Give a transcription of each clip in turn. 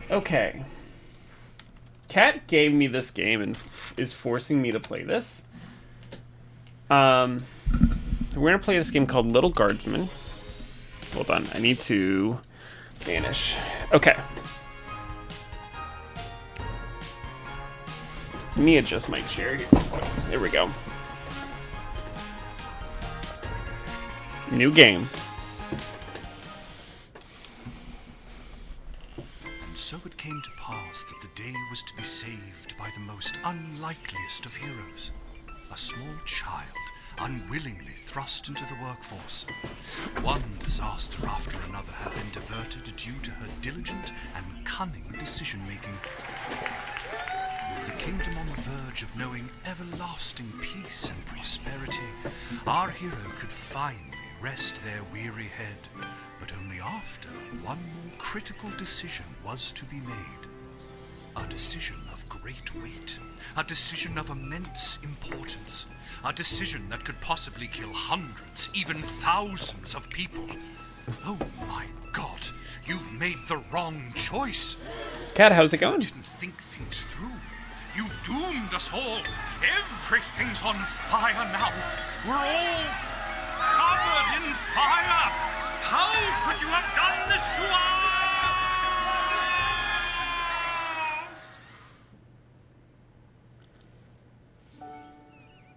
Okay. Kat gave me this game and is forcing me to play this. We're gonna play this game called Little Guardsman. Hold on, I need to vanish. Okay. Let me adjust my chair here. There we go. New game. And so it came to pass that the day was to be saved by the most unlikeliest of heroes. A small child, unwillingly thrust into the workforce. One disaster after another had been diverted due to her diligent and cunning decision-making. With the kingdom on the verge of knowing everlasting peace and prosperity, our hero could finally rest their weary head, but only after one more critical decision was to be made. A decision of great weight, a decision of immense importance, a decision that could possibly kill hundreds, even thousands of people. Oh my God, you've made the wrong choice. Kat, how's it going? You didn't think things through. You've doomed us all. Everything's on fire now. We're all covered in fire. How could you have done this to us?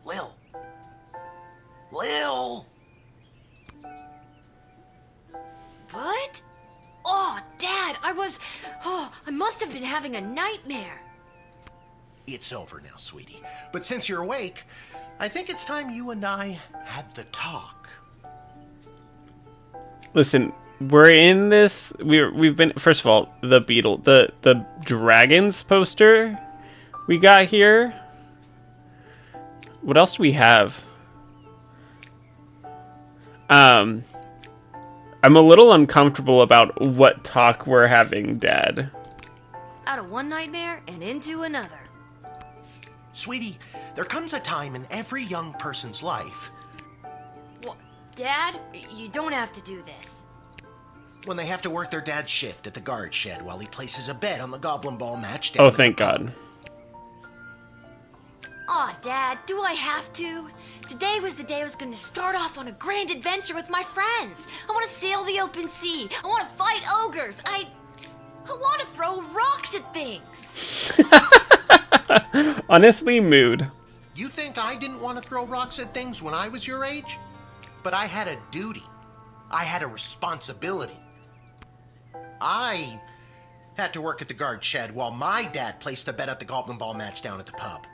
Lil. Lil! What? Oh, Dad, I must have been having a nightmare. It's over now, sweetie. But since you're awake, I think it's time you and I had the talk. Listen, we're in this. We've been. First of all, the beetle, the dragons poster we got here. What else do we have? I'm a little uncomfortable about what talk we're having, Dad. Out of one nightmare and into another. Sweetie, there comes a time in every young person's life What? Dad, you don't have to do this. when they have to work their dad's shift at the guard shed while he places a bet on the goblin ball match down Oh, at thank the pub. God. Aw, Dad, do I have to? Today was the day I was going to start off on a grand adventure with my friends. I want to sail the open sea. I want to fight ogres. I want to throw rocks at things. Honestly, mood. You think I didn't want to throw rocks at things when I was your age? But I had a duty. I had a responsibility. I had to work at the guard shed while my dad placed a bet at the goblin ball match down at the pub.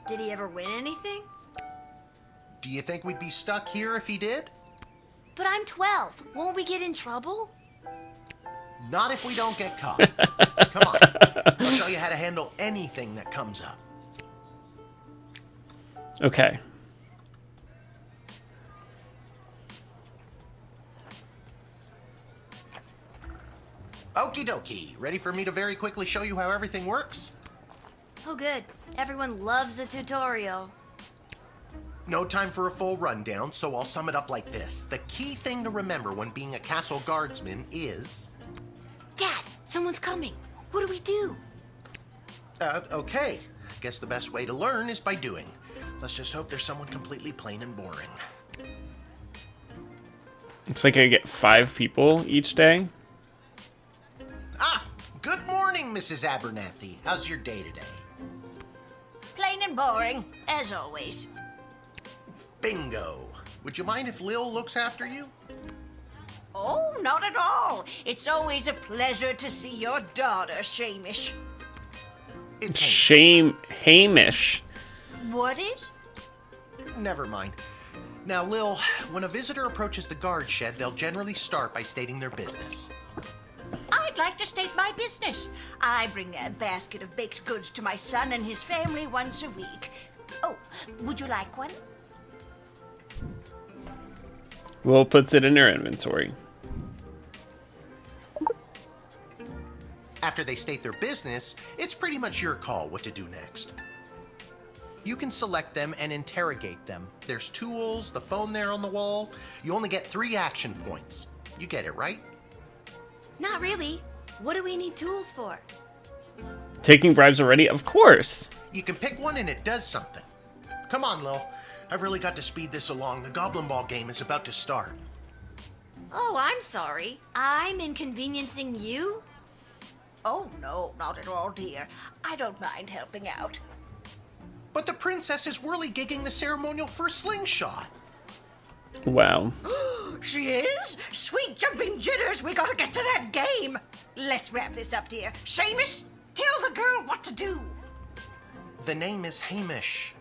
Did he ever win anything? Do you think we'd be stuck here if he did? But I'm 12. Won't we get in trouble? Not if we don't get caught. Come on. I'll show you how to handle anything that comes up. Okay. Okie dokie. Ready for me to very quickly show you how everything works? Oh, good. Everyone loves a tutorial. No time for a full rundown, so I'll sum it up like this. The key thing to remember when being a castle guardsman is... Dad, someone's coming. What do we do? Okay. Guess the best way to learn is by doing. Let's just hope there's someone completely plain and boring. Looks like I get 5 people each day. Ah! Good morning, Mrs. Abernathy. How's your day today? Plain and boring, as always. Bingo. Would you mind if Lil looks after you? Oh, not at all. It's always a pleasure to see your daughter, Shamish. It's Shame, Hamish. What is? Never mind. Now, Lil, when a visitor approaches the guard shed, they'll generally start by stating their business. I'd like to state my business. I bring a basket of baked goods to my son and his family once a week. Oh, would you like one? Will puts it in her inventory. After they state their business, it's pretty much your call what to do next. You can select them and interrogate them. There's tools, the phone there on the wall. You only get 3 action points. You get it, right? Not really. What do we need tools for? Taking bribes already? Of course. You can pick one and it does something. Come on, Lil. I've really got to speed this along. The Goblin Ball game is about to start. Oh, I'm sorry. I'm inconveniencing you? Oh, no, not at all, dear. I don't mind helping out. But the princess is whirly-gigging the ceremonial first slingshot. Wow. She is? Sweet jumping jitters, we gotta get to that game. Let's wrap this up, dear. Seamus, tell the girl what to do. The name is Hamish.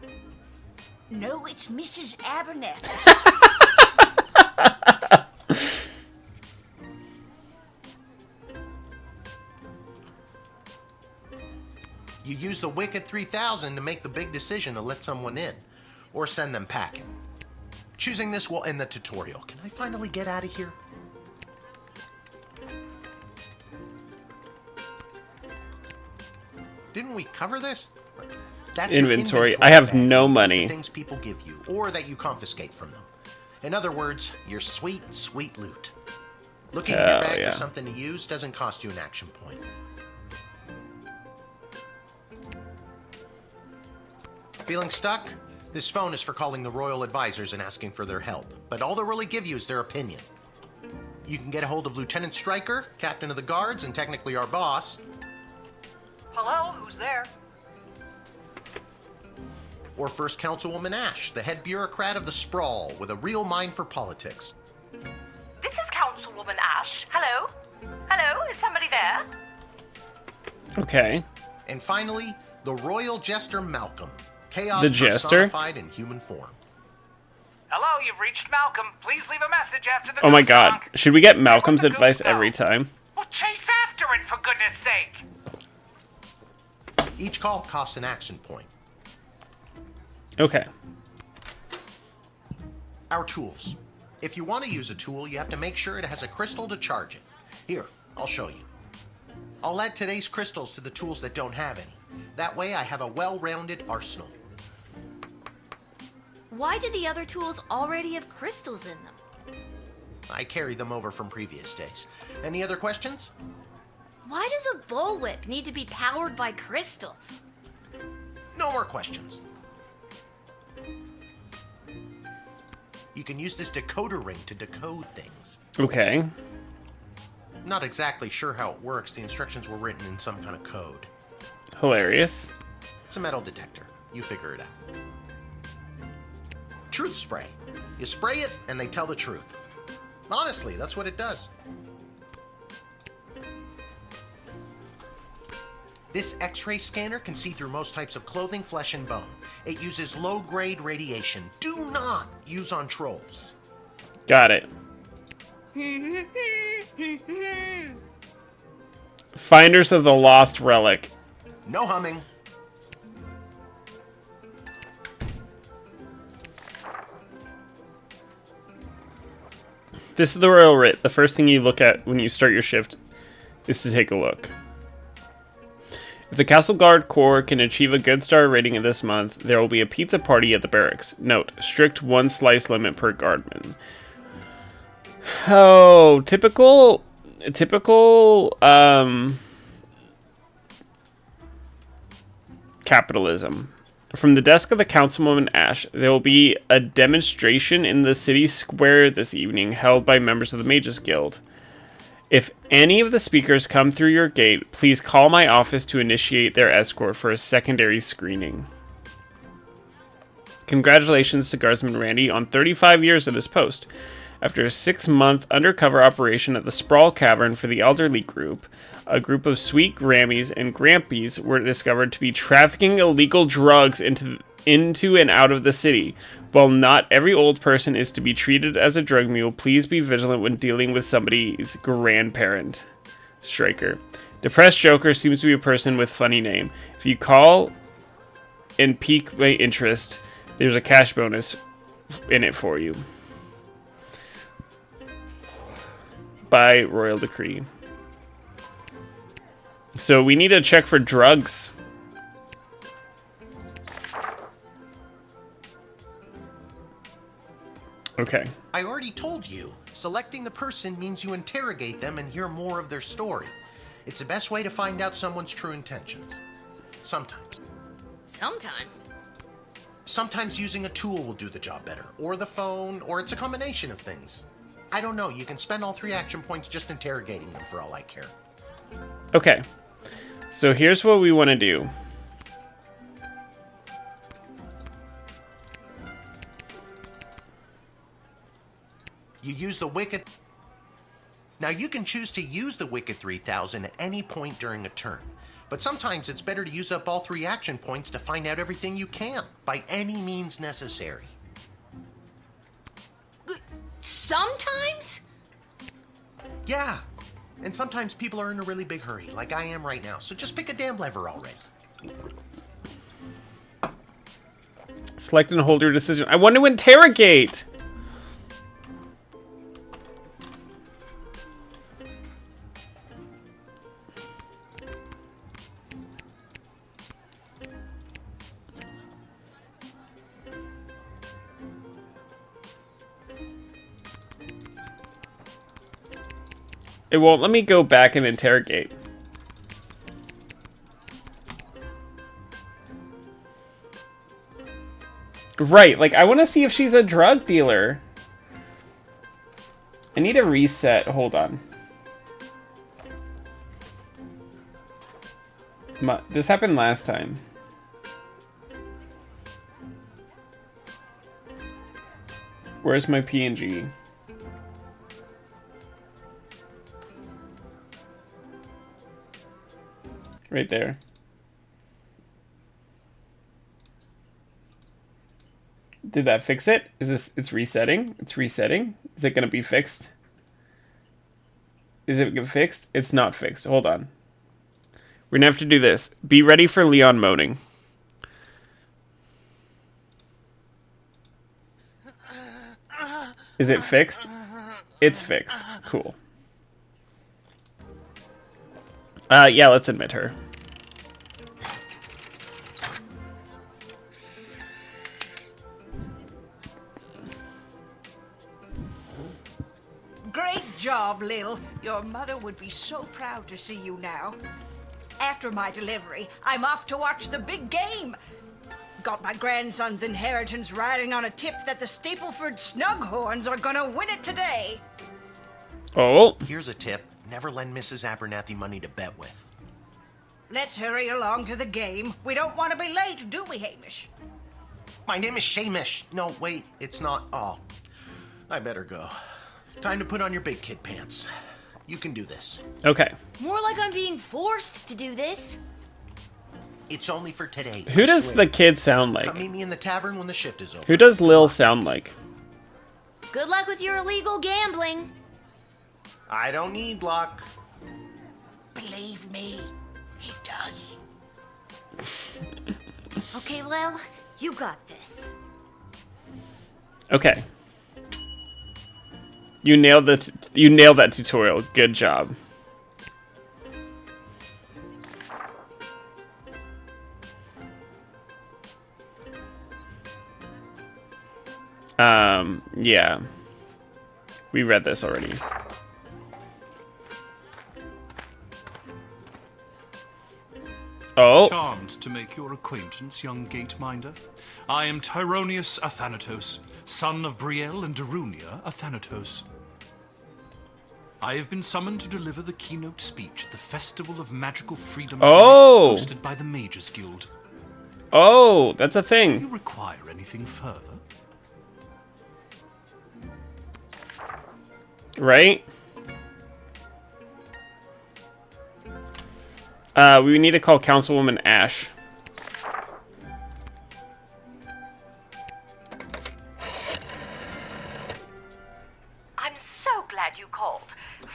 No, it's Mrs. Abernethy. You use the Wicked 3000 to make the big decision to let someone in, or send them packing. Choosing this will end the tutorial. Can I finally get out of here? Didn't we cover this? That's your Inventory. I have bag. no money. Things people give you, or that you confiscate from them. In other words, your sweet, sweet loot. Looking in your bag yeah. for something to use doesn't cost you an action point. Feeling stuck? This phone is for calling the royal advisors and asking for their help, but all they'll really give you is their opinion. You can get a hold of Lieutenant Stryker, captain of the guards, and technically our boss. Hello, who's there? Or First Councilwoman Ash, the head bureaucrat of the Sprawl, with a real mind for politics. This is Councilwoman Ash. Hello? Hello, is somebody there? Okay. And finally, the royal jester Malcolm, chaos The jester? personified in human form. Hello, you've reached Malcolm. Please leave a message after the Oh my goose god. honk. Should we get Malcolm's Hey, what's the advice goose now? every time? Well, chase after it, for goodness sake. Each call costs an action point. Okay. Our tools. If you want to use a tool, you have to make sure it has a crystal to charge it. Here, I'll show you. I'll add today's crystals to the tools that don't have any. That way I have a well-rounded arsenal. Why do the other tools already have crystals in them? I carried them over from previous days. Any other questions? Why does a bullwhip need to be powered by crystals? No more questions. You can use this decoder ring to decode things. Okay. Not exactly sure how it works. The instructions were written in some kind of code. Hilarious. It's a metal detector. You figure it out. Truth spray. You spray it and they tell the truth. Honestly, that's what it does. This X-ray scanner can see through most types of clothing, flesh, and bone. It uses low-grade radiation. Do not use on trolls. Got it. Finders of the Lost Relic. No humming. This is the Royal Writ. The first thing you look at when you start your shift is to take a look. If the Castle Guard Corps can achieve a good star rating this month, there will be a pizza party at the barracks. Note, strict one slice limit per guardman. Oh, typical, capitalism. From the desk of the Councilwoman Ash, there will be a demonstration in the city square this evening held by members of the Mages Guild. If any of the speakers come through your gate, please call my office to initiate their escort for a secondary screening. Congratulations to Gaurdsman Randy on 35 years at his post. After a 6-month undercover operation at the Sprawl Cavern for the elderly group, a group of sweet Grammies and Grampies were discovered to be trafficking illegal drugs into and out of the city. While not every old person is to be treated as a drug mule, please be vigilant when dealing with somebody's grandparent. Striker. Depressed Joker seems to be a person with funny name. If you call and pique my interest, there's a cash bonus in it for you. By Royal Decree. So we need to check for drugs. Okay. I already told you. Selecting the person means you interrogate them and hear more of their story. It's the best way to find out someone's true intentions. Sometimes. Sometimes. Sometimes using a tool will do the job better, or the phone, or it's a combination of things. I don't know, you can spend all 3 action points just interrogating them for all I care. Okay. So here's what we want to do. You use the Wicked... Now you can choose to use the Wicked 3000 at any point during a turn. But sometimes it's better to use up all 3 action points to find out everything you can, by any means necessary. Sometimes? Yeah. And sometimes people are in a really big hurry, like I am right now, so just pick a damn lever already. Select and hold your decision. I want to interrogate! It won't let me go back and interrogate. Right, like, I want to see if she's a drug dealer. I need a reset. Hold on. This happened last time. Where's my PNG? Right there. Did that fix it? Is this... It's resetting? It's resetting? Is it going to be fixed? Is it fixed? It's not fixed. Hold on. We're going to have to do this. Be ready for Leon moaning. Is it fixed? It's fixed. Cool. Yeah, let's admit her. Great job, Lil. Your mother would be so proud to see you now. After my delivery, I'm off to watch the big game. Got my grandson's inheritance riding on a tip that the Stapleford Snughorns are gonna win it today. Oh. Here's a tip. Never lend Mrs. Abernathy money to bet with. Let's hurry along to the game. We don't want to be late, do we, Hamish? My name is Shamish. No, wait, it's not. Oh, I better go. Time to put on your big kid pants. You can do this. Okay. More like I'm being forced to do this. It's only for today. Who does the kid sound like? Come meet me in the tavern when the shift is over. Who does Lil sound like? Good luck with your illegal gambling. I don't need luck. Believe me, he does. Okay, Lil, you got this. Okay. You nailed that tutorial. Good job. Yeah. We read this already. Oh. Charmed to make your acquaintance, young gateminder. I am Tyronius Athanatos, son of Brielle and Darunia Athanatos. I have been summoned to deliver the keynote speech at the Festival of Magical Freedom Oh! hosted by the Mages Guild. Oh, that's a Do thing. you require anything further? Right? We need to call Councilwoman Ash. I'm so glad you called.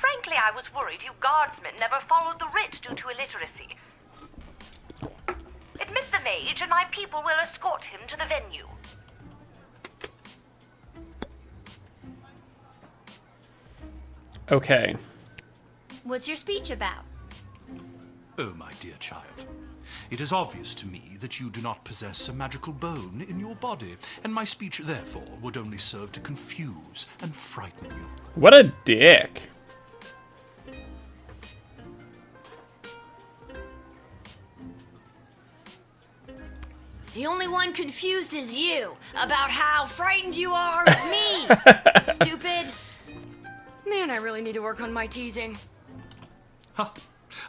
Frankly, I was worried you guardsmen never followed the writ due to illiteracy. Admit the mage, and my people will escort him to the venue. Okay. What's your speech about? Oh, my dear child. It is obvious to me that you do not possess a magical bone in your body, and my speech, therefore, would only serve to confuse and frighten you. What a dick. The only one confused is you about how frightened you are of me. Stupid. Man, I really need to work on my teasing. Ha!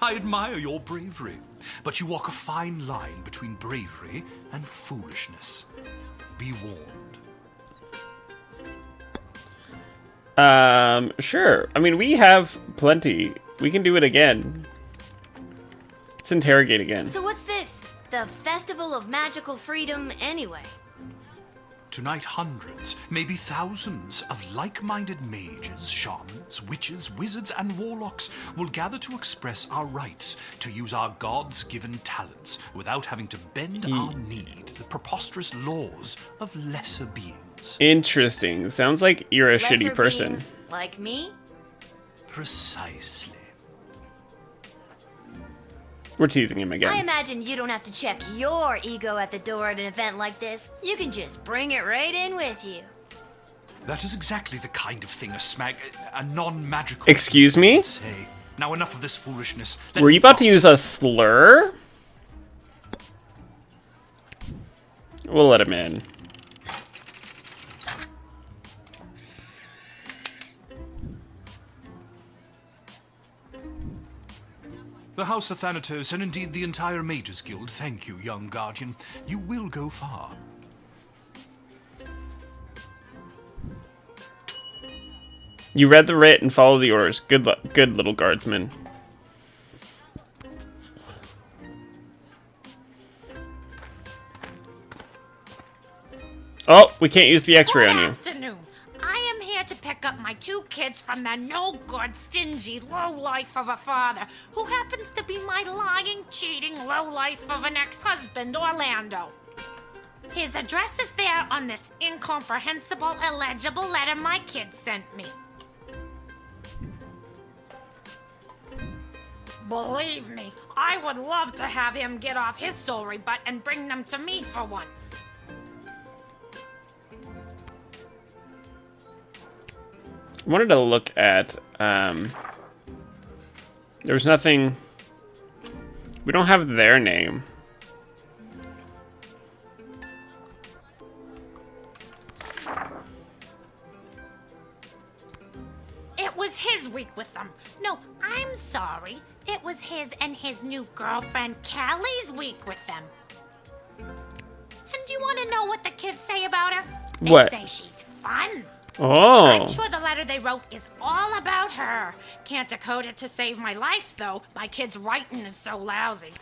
I admire your bravery, but you walk a fine line between bravery and foolishness. Be warned. Sure. I mean, we have plenty. We can do it again. Let's interrogate again. So what's this? The Festival of Magical Freedom anyway? Tonight, hundreds, maybe thousands of like-minded mages, shamans, witches, wizards, and warlocks will gather to express our rights to use our gods-given talents without having to bend our knee to the preposterous laws of lesser beings. Interesting. Sounds like you're a Lesser shitty person. beings like me? Precisely. We're teasing him again. I imagine you don't have to check your ego at the door at an event like this. You can just bring it right in with you. That is exactly the kind of thing a non-magical... Excuse me? would say. Now enough of this foolishness. Let Were me you about to pass. use a slur? We'll let him in. The House of Thanatos, and indeed the entire Mages Guild, thank you, young guardian. You will go far. You read the writ and follow the orders. Good luck, good little guardsman. Oh, we can't use the X-ray on you. Afternoon. I am here to pick up my 2 kids from the no-good, stingy lowlife of a father who happens to be my lying, cheating lowlife of an ex-husband, Orlando. His address is there on this incomprehensible, illegible letter my kids sent me. Believe me, I would love to have him get off his sorry butt and bring them to me for once. I wanted to look at, there's nothing, we don't have their name. It was his week with them. No, I'm sorry. It was his and his new girlfriend Callie's week with them. And do you want to know what the kids say about her? They What? say she's fun. Oh, I'm sure the letter they wrote is all about her. Can't decode it to save my life, though. My kid's writing is so lousy.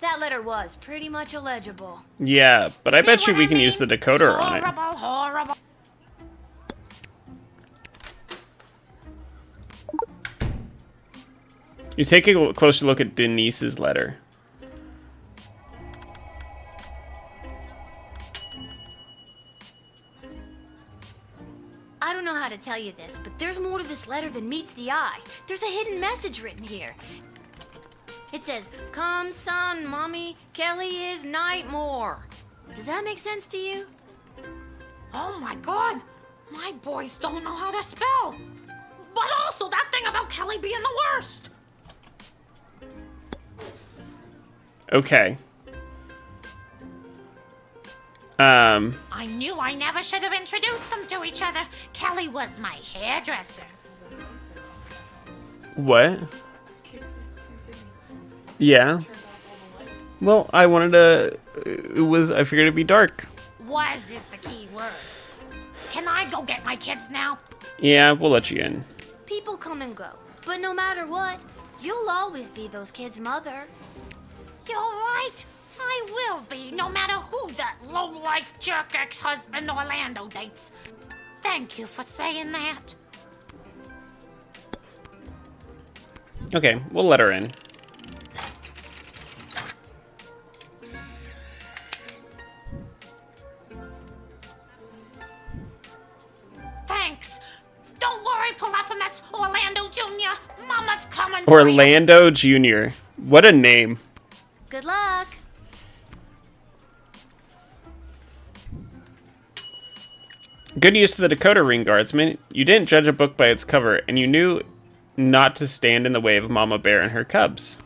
That letter was pretty much illegible. yeah, but I See bet you what we I can use the mean? decoder on it. Horrible, horrible. You take a closer look at Denise's letter. I don't know how to tell you this, but there's more to this letter than meets the eye. There's a hidden message written here. It says, "Come, son, mommy, Kelly is Nightmore." Does that make sense to you? Oh my god! My boys don't know how to spell! But also that thing about Kelly being the worst! Okay. I knew I never should have introduced them to each other. Kelly was my hairdresser. What? Yeah. Well, I wanted to, I figured it'd be dark. Was is the key word. Can I go get my kids now? Yeah, we'll let you in. People come and go, but no matter what, you'll always be those kids' mother. You're right. I will be, no matter who that low-life jerk ex-husband Orlando dates. Thank you for saying that. Okay, we'll let her in. Thanks. Don't worry, Polyphemus Orlando Jr. Mama's coming for you. Orlando Jr. What a name. Good luck. Good use of the decoder ring, guardsman. You didn't judge a book by its cover, and you knew not to stand in the way of Mama Bear and her cubs.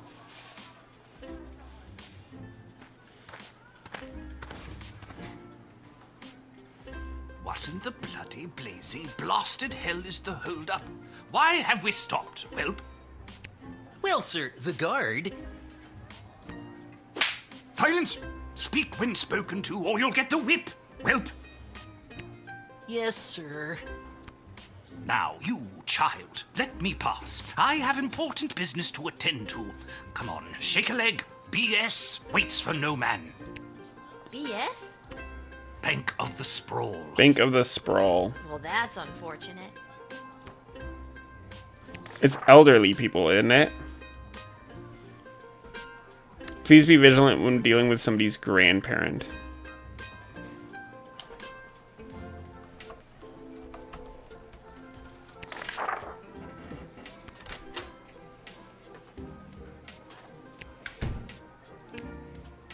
What in the bloody blazing blasted hell is the hold-up? Why have we stopped, whelp? Well, sir, the guard... Silence! Speak when spoken to, or you'll get the whip, whelp! Yes, sir. Now, you, child, let me pass. I have important business to attend to. Come on, shake a leg. BS waits for no man. BS? Bank of the Sprawl. Bank of the Sprawl. Well, that's unfortunate. It's elderly people, isn't it? Please be vigilant when dealing with somebody's grandparent.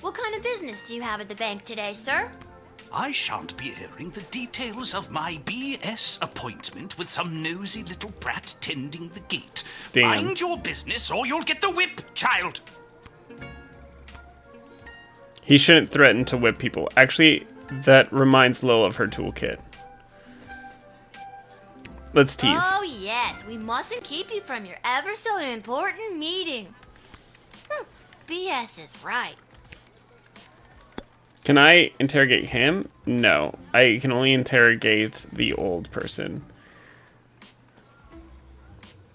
What kind of business do you have at the bank today, sir? I shan't be airing the details of my BS appointment with some nosy little brat tending the gate. Damn. Mind your business or you'll get the whip, child! He shouldn't threaten to whip people. Actually, that reminds Lil of her toolkit. Let's tease. Oh, yes. We mustn't keep you from your ever so important meeting. BS is right. Can I interrogate him? No. I can only interrogate the old person.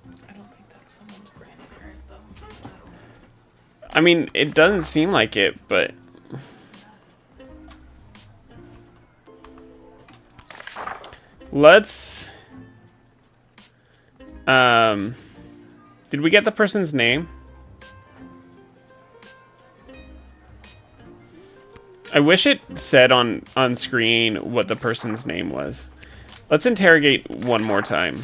I don't think that's someone's grandparent, though. I mean, it doesn't seem like it, but... Let's... Did we get the person's name? I wish it said on screen what the person's name was. Let's interrogate one more time.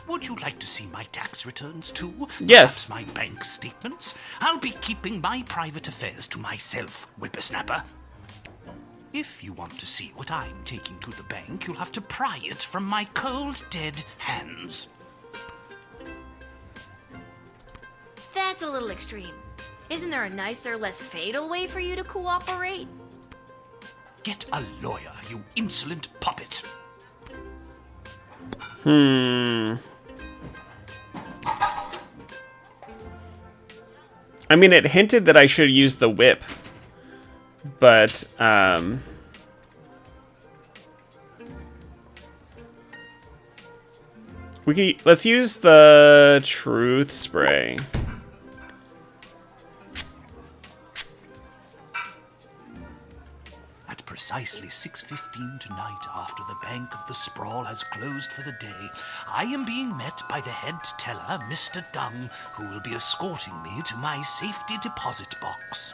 Would you like to see my tax returns too? Yes. Perhaps my bank statements? I'll be keeping my private affairs to myself, whippersnapper. If you want to see what I'm taking to the bank, you'll have to pry it from my cold, dead hands. That's a little extreme. Isn't there a nicer, less fatal way for you to cooperate? Get a lawyer, you insolent puppet. I mean, it hinted that I should use the whip. But, let's use the truth spray. At precisely 6:15 tonight, after the Bank of the Sprawl has closed for the day, I am being met by the head teller, Mr. Dung, who will be escorting me to my safety deposit box.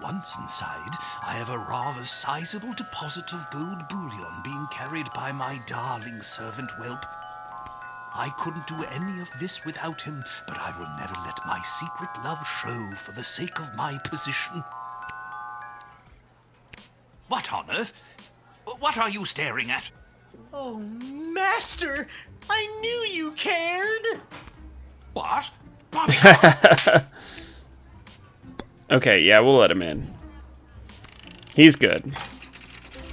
Once inside, I have a rather sizable deposit of gold bullion being carried by my darling servant whelp. I couldn't do any of this without him, but I will never let my secret love show for the sake of my position. What on earth? What are you staring at? Oh, Master! I knew you cared! What? Bobby! Okay, yeah, we'll let him in. He's good.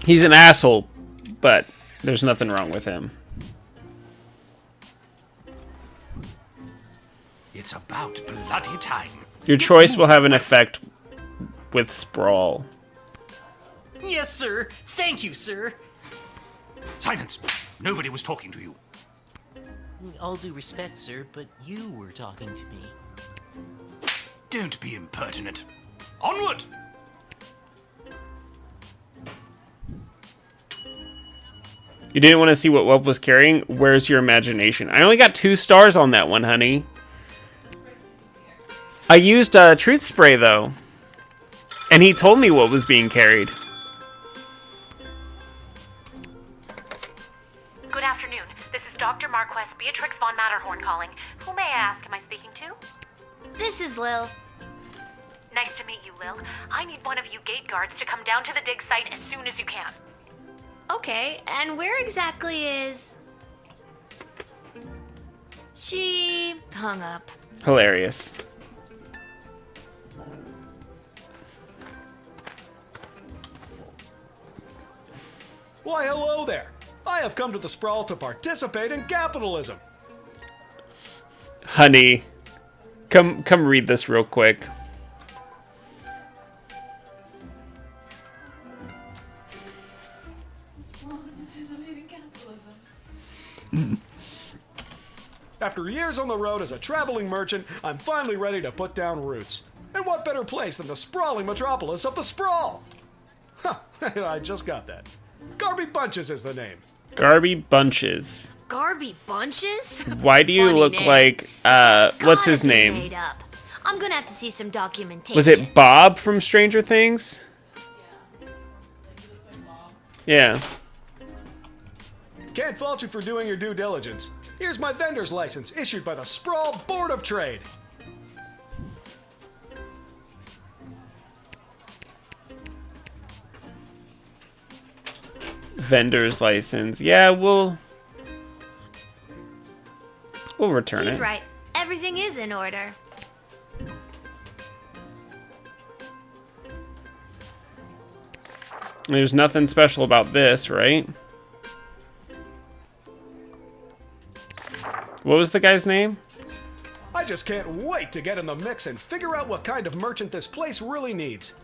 He's an asshole, but there's nothing wrong with him. It's about bloody time. Your choice will have an effect with Sprawl. Yes, sir. Thank you, sir. Silence! Nobody was talking to you. All due respect, sir, but you were talking to me. Don't be impertinent. Onward! You didn't want to see what Whelp was carrying? Where's your imagination? I only got 2 stars on that one, honey. I used truth spray, though. And he told me what was being carried. Good afternoon. This is Dr. Marquess Beatrix von Matterhorn calling. Who may I ask am I speaking to? This is Lil. Nice to meet you, Lil. I need one of you gate guards to come down to the dig site as soon as you can. Okay, and where exactly is... She hung up. Hilarious. Why, hello there. I have come to the Sprawl to participate in capitalism. Honey, come read this real quick. After years on the road as a traveling merchant, I'm finally ready to put down roots. And what better place than the sprawling metropolis of the Sprawl? Huh, I just got that. Garby Bunches is the name. Garby Bunches. Garby Bunches? Why do you Funny look name. like, It's what's gotta his be name? made up. I'm gonna have to see some documentation. Was it Bob from Stranger Things? Yeah. Can't fault you for doing your due diligence. Here's my vendor's license issued by the Sprawl Board of Trade. Vendor's license. Yeah, we'll return He's it. right. Everything is in order. There's nothing special about this, right? What was the guy's name? I just can't wait to get in the mix and figure out what kind of merchant this place really needs.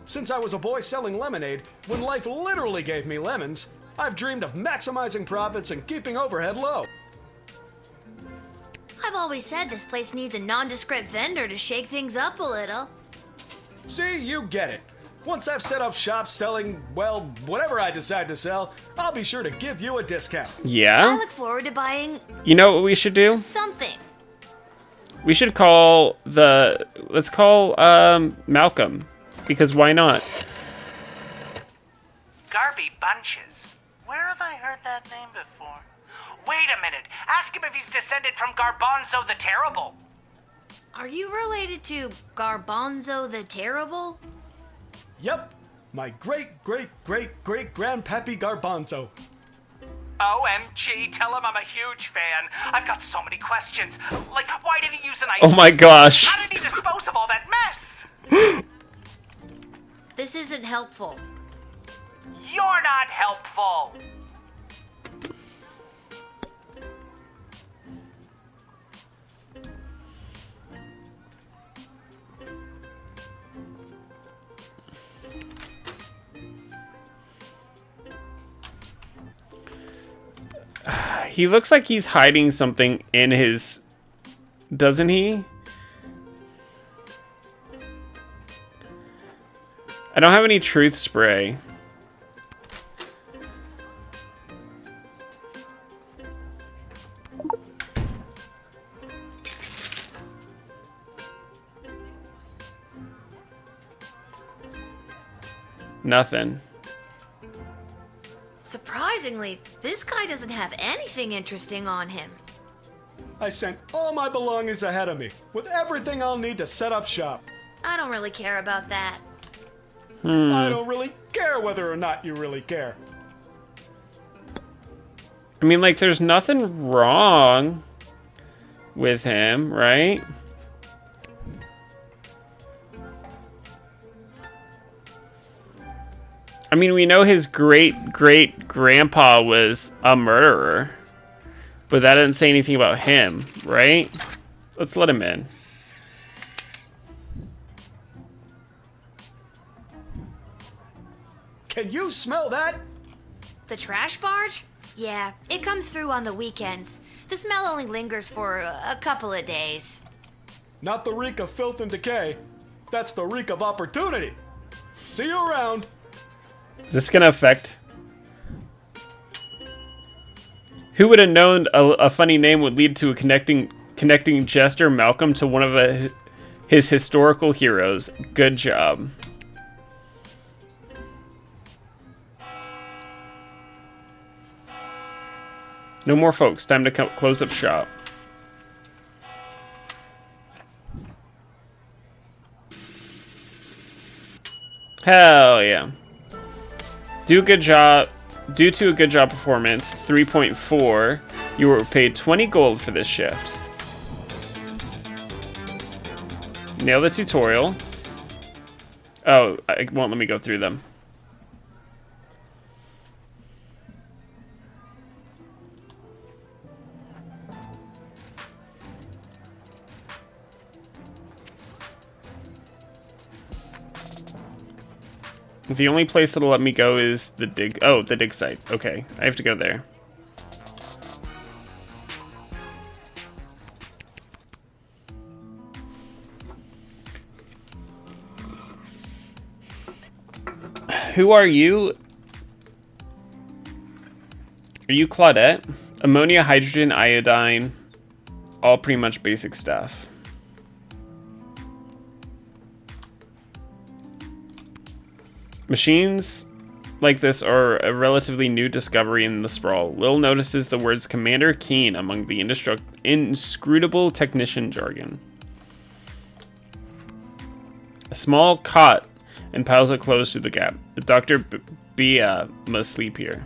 Since I was a boy selling lemonade, when life literally gave me lemons, I've dreamed of maximizing profits and keeping overhead low. I've always said this place needs a nondescript vendor to shake things up a little. See, you get it. Once I've set up shop selling, well, whatever I decide to sell, I'll be sure to give you a discount. I Yeah? look forward to buying You know what we should do? something. We should call let's call Malcolm, because why not? Garby Bunches. Where have I heard that name before? Wait a minute. Ask him if he's descended from Garbanzo the Terrible. Are you related to Garbanzo the Terrible? Yep, my great-great-great-great-grandpappy Garbanzo. OMG, tell him I'm a huge fan. I've got so many questions. Like, why did he use an ice Oh my gosh. How did he dispose of all that mess? This isn't helpful. You're not helpful. He looks like he's hiding something in his... Doesn't he? I don't have any truth spray. Nothing. Surprisingly, this guy doesn't have anything interesting on him. I sent all my belongings ahead of me, with everything I'll need to set up shop. I don't really care about that. I don't really care whether or not you really care. I mean, like, there's nothing wrong with him, right? I mean, we know his great-great-grandpa was a murderer, but that didn't say anything about him, right? Let's let him in. Can you smell that? The trash barge? Yeah, it comes through on the weekends. The smell only lingers for a couple of days. Not the reek of filth and decay. That's the reek of opportunity. See you around. Is this gonna affect? Who would have known a funny name would lead to a connecting Jester Malcolm to one of his historical heroes? Good job. No more folks. Time to close up shop. Hell yeah. Due to a good job performance, 3.4, you were paid 20 gold for this shift. Nail the tutorial. Oh, it won't let me go through them. The only place that'll let me go is the dig... Oh, the dig site. Okay, I have to go there. Who are you? Are you Claudette? Ammonia, hydrogen, iodine. All pretty much basic stuff. Machines like this are a relatively new discovery in the sprawl. Lil notices the words Commander Keen among the inscrutable technician jargon. A small cot and piles of clothes through the gap. Dr. Bia must sleep here.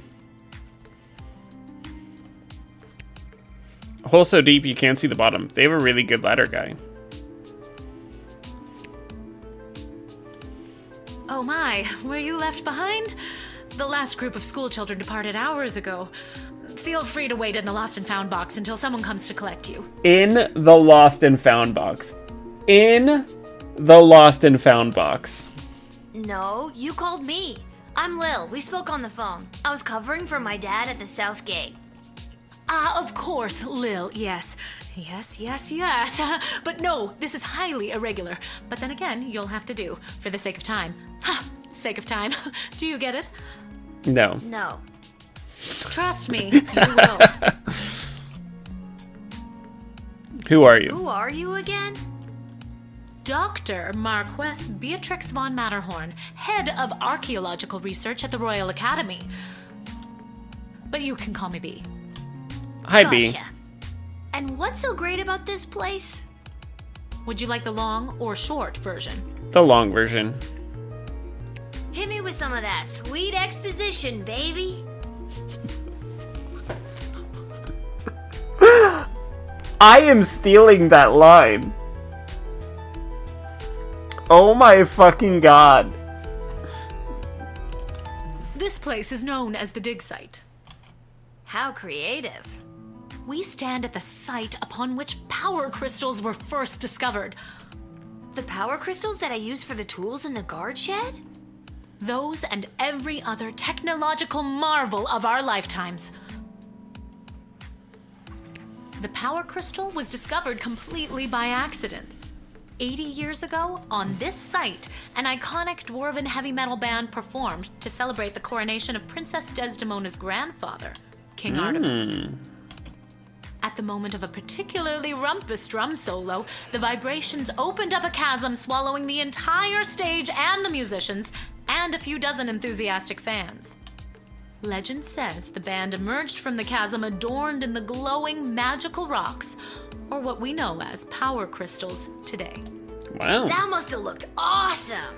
A hole so deep you can't see the bottom. They have a really good ladder guy. Oh my, were you left behind? The last group of school children departed hours ago. Feel free to wait in the lost and found box until someone comes to collect you. In the lost and found box. In the lost and found box. No, you called me. I'm Lil. We spoke on the phone. I was covering for my dad at the South Gate. Of course, Lil, yes. Yes. But no, this is highly irregular. But then again, you'll have to do, for the sake of time. Ha! Sake of time. Do you get it? No. No. Trust me, you will. Who are you? Who are you again? Dr. Marquess Beatrix von Matterhorn, head of archaeological research at the Royal Academy. But you can call me B. Hi, B. Gotcha. And what's so great about this place? Would you like the long or short version? The long version. Hit me with some of that sweet exposition, baby. I am stealing that line. Oh my fucking god. This place is known as the dig site. How creative. We stand at the site upon which power crystals were first discovered. The power crystals that I use for the tools in the guard shed? Those and every other technological marvel of our lifetimes. The power crystal was discovered completely by accident. 80 years ago, on this site, an iconic dwarven heavy metal band performed to celebrate the coronation of Princess Desdemona's grandfather, King Artemis. At the moment of a particularly rumpus drum solo, the vibrations opened up a chasm, swallowing the entire stage and the musicians, and a few dozen enthusiastic fans. Legend says the band emerged from the chasm adorned in the glowing magical rocks, or what we know as power crystals today. Wow. That must have looked awesome.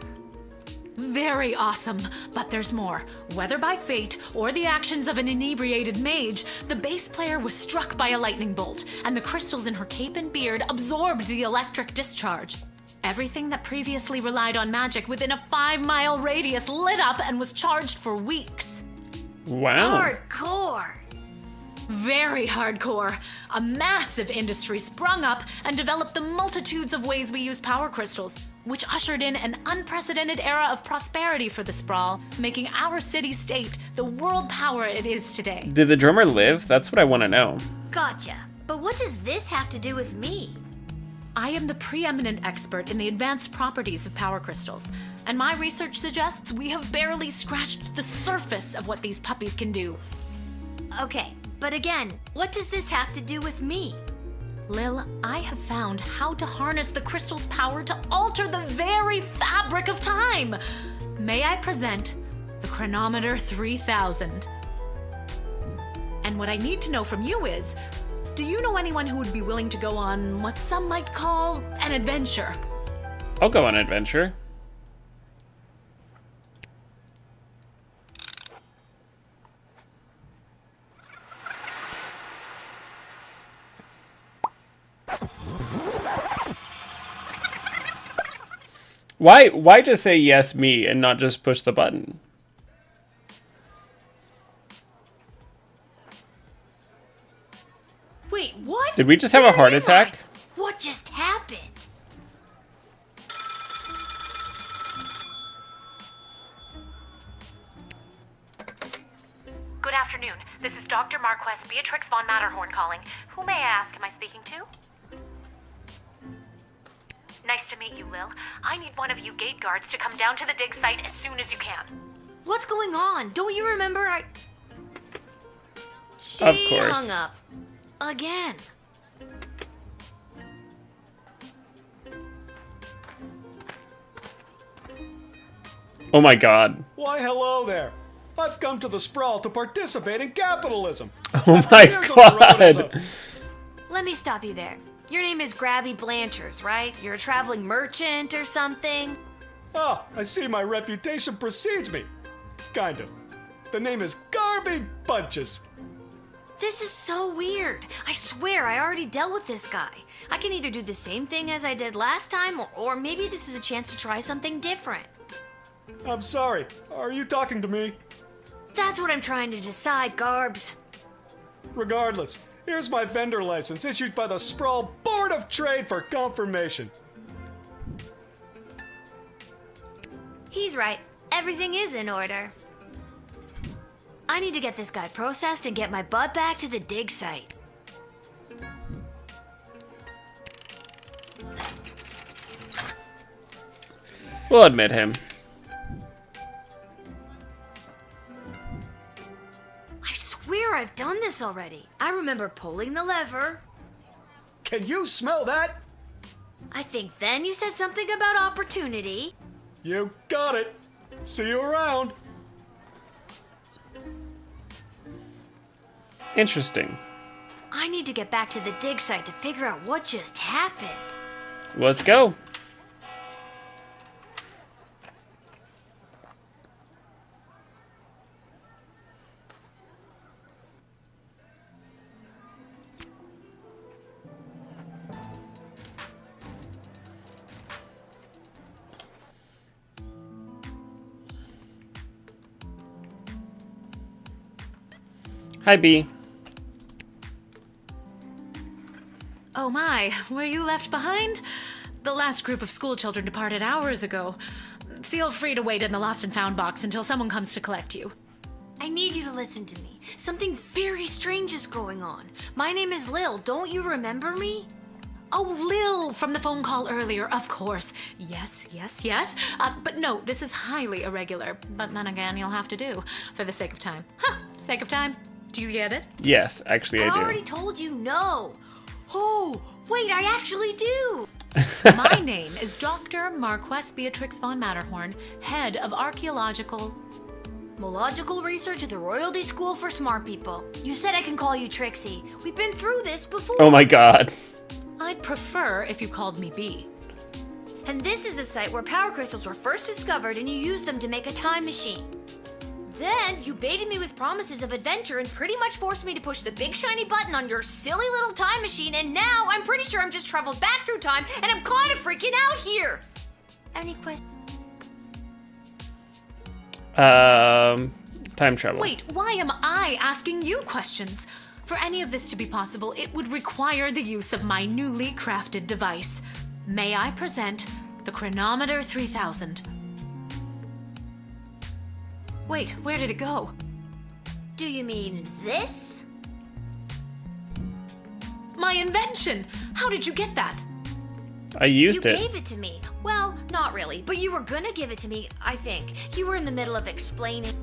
Very awesome, but there's more. Whether by fate or the actions of an inebriated mage, the bass player was struck by a lightning bolt, and the crystals in her cape and beard absorbed the electric discharge. Everything that previously relied on magic within a 5-mile radius lit up and was charged for weeks. Wow. Hardcore. Very hardcore. A massive industry sprung up and developed the multitudes of ways we use power crystals, which ushered in an unprecedented era of prosperity for the sprawl, making our city-state the world power it is today. Did the drummer live? That's what I want to know. Gotcha. But what does this have to do with me? I am the preeminent expert in the advanced properties of power crystals, and my research suggests we have barely scratched the surface of what these puppies can do. Okay, but again, what does this have to do with me? Lil, I have found how to harness the crystal's power to alter the very fabric of time. May I present the Chronometer 3000? And what I need to know from you is, do you know anyone who would be willing to go on what some might call an adventure? I'll go on an adventure. Why just say yes me and not just push the button? Wait, what? Did we just have a heart Where am attack? I? What just happened? Marquess Beatrix von Matterhorn calling. Who may I ask am I speaking to? Nice to meet you, Lil. I need one of you gate guards to come down to the dig site as soon as you can. What's going on? Don't you remember She Of course. hung up. Again. Oh my god. Why, hello there. I've come to the Sprawl to participate in capitalism. Oh my Here's on the road as god. Let me stop you there. Your name is Grabby Blanchers, right? You're a traveling merchant or something? Ah, I see my reputation precedes me. Kind of. The name is Garby Bunches. This is so weird. I swear I already dealt with this guy. I can either do the same thing as I did last time, or maybe this is a chance to try something different. I'm sorry. Are you talking to me? That's what I'm trying to decide, Garbs. Regardless, here's my vendor license issued by the Sprawl Board of Trade for confirmation. He's right. Everything is in order. I need to get this guy processed and get my butt back to the dig site. We'll admit him. I swear I've done this already. I remember pulling the lever. Can you smell that? I think then you said something about opportunity. You got it. See you around. Interesting. I need to get back to the dig site to figure out what just happened. Let's go. Hi, B. Oh my, were you left behind? The last group of school children departed hours ago. Feel free to wait in the lost and found box until someone comes to collect you. I need you to listen to me. Something very strange is going on. My name is Lil. Don't you remember me? Oh, Lil, from the phone call earlier, of course. Yes. But no, this is highly irregular. But then again, you'll have to do, for the sake of time. Sake of time. Do you get it? Yes, actually I do. I already told you no. Oh, wait, I actually do. My name is Dr. Marquess Beatrix von Matterhorn, head of archaeological research at the Royalty School for Smart People. You said I can call you Trixie. We've been through this before. Oh my god. I'd prefer if you called me B. And this is the site where power crystals were first discovered and you used them to make a time machine. Then you baited me with promises of adventure and pretty much forced me to push the big shiny button on your silly little time machine, and now I'm pretty sure I'm just traveled back through time and I'm kind of freaking out here. Any questions? Time travel. Wait, why am I asking you questions? For any of this to be possible, it would require the use of my newly crafted device. May I present the Chronometer 3000? Wait, where did it go? Do you mean this? My invention! How did you get that? I used You it. gave it to me. Well, not really, but you were gonna give it to me, I think. You were in the middle of explaining.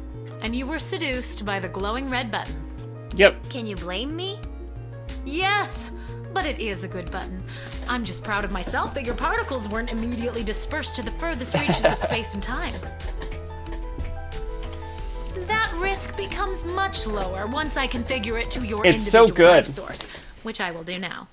And you were seduced by the glowing red button. Yep. Can you blame me? Yes! But it is a good button. I'm just proud of myself that your particles weren't immediately dispersed to the furthest reaches of space and time. That risk becomes much lower once I configure it to your It's so individual good. life source, which I will do now.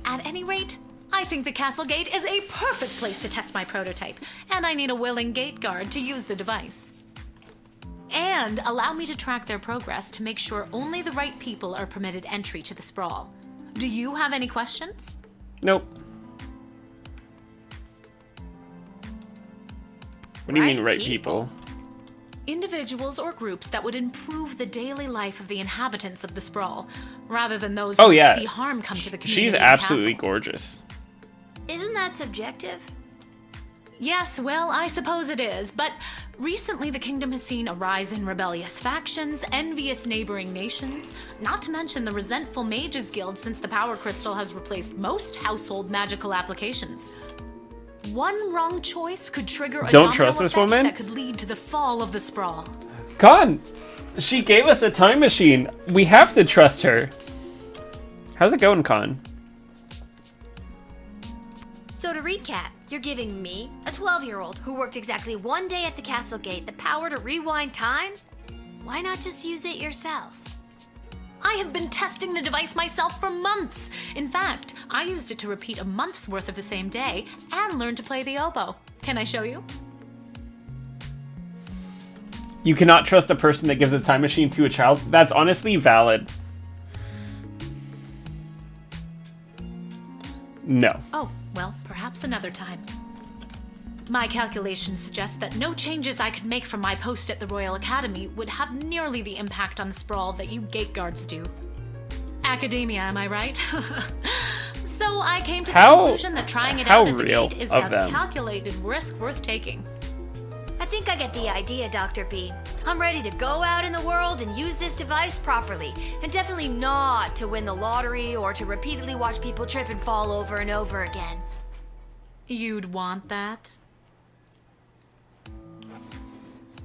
At any rate, I think the castle gate is a perfect place to test my prototype, and I need a willing gate guard to use the device. And allow me to track their progress to make sure only the right people are permitted entry to the sprawl. Do you have any questions? Nope. What do you mean, right people? Individuals or groups that would improve the daily life of the inhabitants of the sprawl, rather than those Oh, who yeah. would see harm come to the community. She's and absolutely castle. gorgeous. Isn't that subjective? Yes, well, I suppose it is, but recently the kingdom has seen a rise in rebellious factions, envious neighboring nations, not to mention the resentful Mages Guild since the Power Crystal has replaced most household magical applications. One wrong choice could trigger a Don't trust this domino effect woman? that could lead to the fall of the Sprawl. Con! She gave us a time machine. We have to trust her. How's it going, Con? So to recap, you're giving me, a 12-year-old who worked exactly 1 day at the castle gate, the power to rewind time? Why not just use it yourself? I have been testing the device myself for months. In fact, I used it to repeat a month's worth of the same day and learn to play the oboe. Can I show you? You cannot trust a person that gives a time machine to a child. That's honestly valid. No. Oh, well, perhaps another time. My calculations suggest that no changes I could make from my post at the Royal Academy would have nearly the impact on the Sprawl that you gate guards do. Academia, am I right? So I came to the conclusion that trying it out at the gate is a calculated risk worth taking. I think I get the idea, Dr. B. I'm ready to go out in the world and use this device properly, and definitely not to win the lottery or to repeatedly watch people trip and fall over and over again. You'd want that?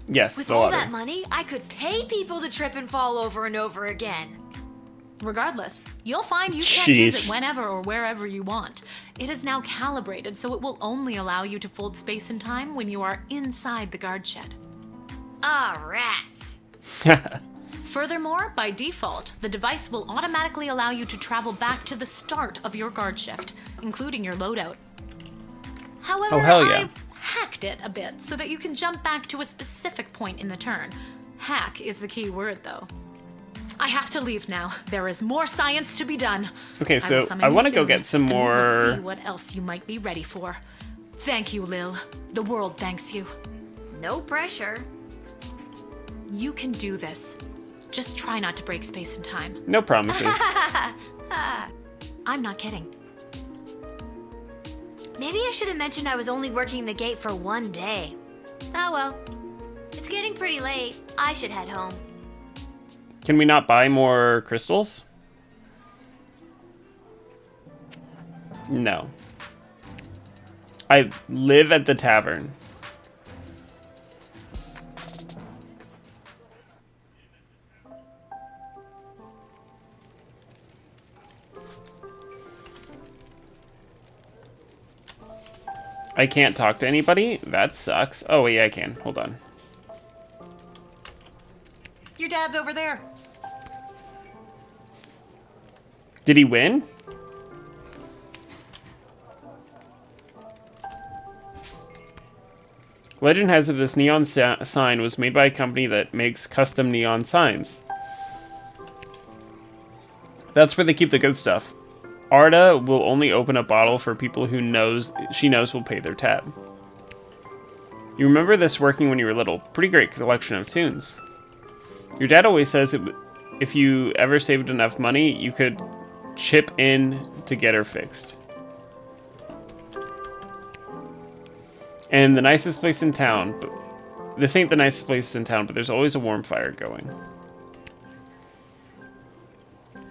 Yes, With the all lottery. that money, I could pay people to trip and fall over and over again. Regardless, you'll find you can't use it Sheesh. whenever or wherever you want. It is now calibrated, so it will only allow you to fold space and time when you are inside the guard shed. Ah, rats. Furthermore, by default, the device will automatically allow you to travel back to the start of your guard shift, including your loadout. However, Oh, hell yeah. I hacked it a bit so that you can jump back to a specific point in the turn. Hack is the key word, though. I have to leave now. There is more science to be done. Okay, will so summon I you want to go soon, get some and we will more. see what else you might be ready for. Thank you, Lil. The world thanks you. No pressure. You can do this. Just try not to break space and time. No promises. I'm not kidding. Maybe I should have mentioned I was only working the gate for 1 day. Oh well. It's getting pretty late. I should head home. Can we not buy more crystals? No. I live at the tavern. I can't talk to anybody? That sucks. Oh, yeah, I can. Hold on. Your dad's over there. Did he win? Legend has it this neon sign was made by a company that makes custom neon signs. That's where they keep the good stuff. Arda will only open a bottle for people who she knows will pay their tab. You remember this working when you were little. Pretty great collection of tunes. Your dad always says if you ever saved enough money, you could chip in to get her fixed. And the nicest place in town, but this ain't the nicest place in town, but there's always a warm fire going.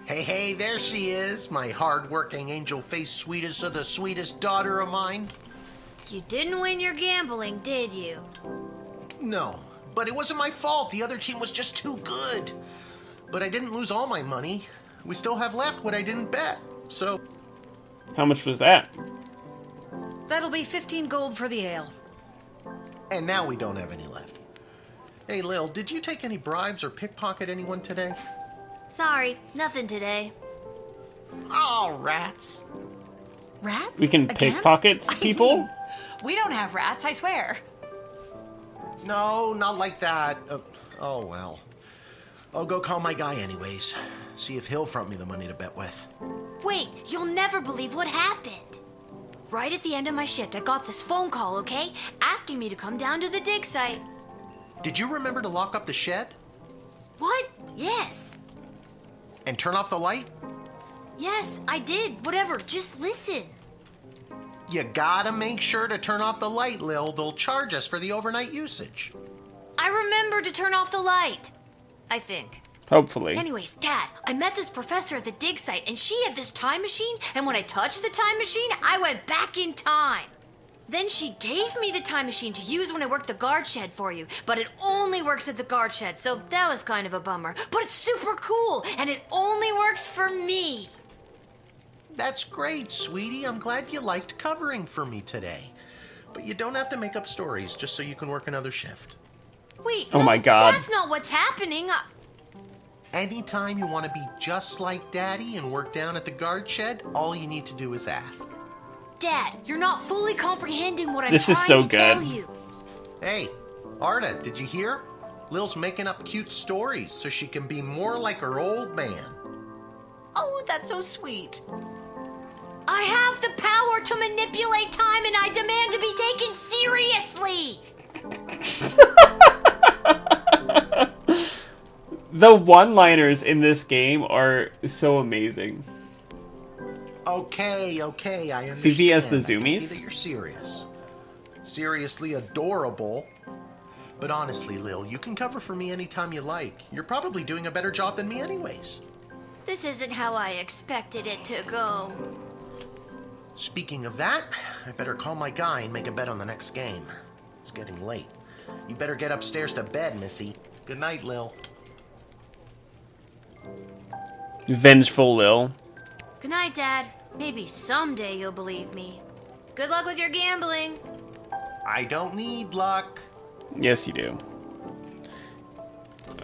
Hey, there she is, my hard-working, angel-faced sweetest of the sweetest daughter of mine. You didn't win your gambling, did you? No, but it wasn't my fault. The other team was just too good. But I didn't lose all my money. We still have left what I didn't bet, so... How much was that? That'll be 15 gold for the ale. And now we don't have any left. Hey, Lil, did you take any bribes or pickpocket anyone today? Sorry, nothing today. Oh, rats. Rats? We can Again? pickpocket people? We don't have rats, I swear. No, not like that. Oh, well. I'll go call my guy anyways. See if he'll front me the money to bet with. Wait, you'll never believe what happened. Right at the end of my shift, I got this phone call, okay? Asking me to come down to the dig site. Did you remember to lock up the shed? What? Yes. And turn off the light? Yes, I did. Whatever, just listen. You gotta make sure to turn off the light, Lil. They'll charge us for the overnight usage. I remember to turn off the light. I think. Hopefully. Anyways, Dad, I met this professor at the dig site, and she had this time machine, and when I touched the time machine, I went back in time. Then she gave me the time machine to use when I worked the guard shed for you, but it only works at the guard shed, so that was kind of a bummer. But it's super cool, and it only works for me. That's great, sweetie. I'm glad you liked covering for me today. But you don't have to make up stories just so you can work another shift. Wait, oh no, my God. That's not what's happening. Anytime you want to be just like Daddy and work down at the guard shed, all you need to do is ask. Dad, you're not fully comprehending what I'm This is trying so to good. tell you. Hey, Arda, did you hear? Lil's making up cute stories so she can be more like her old man. Oh, that's so sweet. I have the power to manipulate time, and I demand to be taken seriously. The one-liners in this game are so amazing. Okay, I understand. Fifi as the I can zoomies? see that you're serious. Seriously adorable. But honestly, Lil, you can cover for me anytime you like. You're probably doing a better job than me anyways. This isn't how I expected it to go. Speaking of that, I better call my guy and make a bet on the next game. It's getting late. You better get upstairs to bed, Missy. Good night, Lil. Vengeful Lil. Good night, Dad. Maybe someday you'll believe me. Good luck with your gambling. I don't need luck. Yes, you do.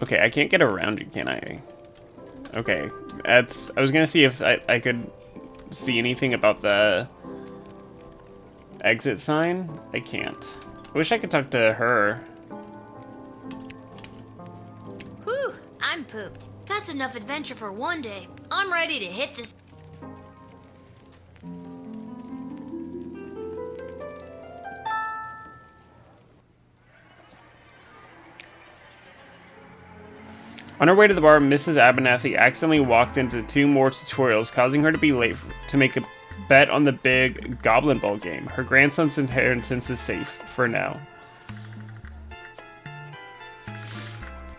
Okay, I can't get around you, can I? Okay, I was gonna see if I could see anything about the exit sign. I can't. I wish I could talk to her. Whew, I'm pooped. That's enough adventure for one day. I'm ready to hit this. On her way to the bar, Mrs. Abernathy accidentally walked into 2 more tutorials, causing her to be late to make a bet on the big Goblin Ball game. Her grandson's inheritance is safe, for now.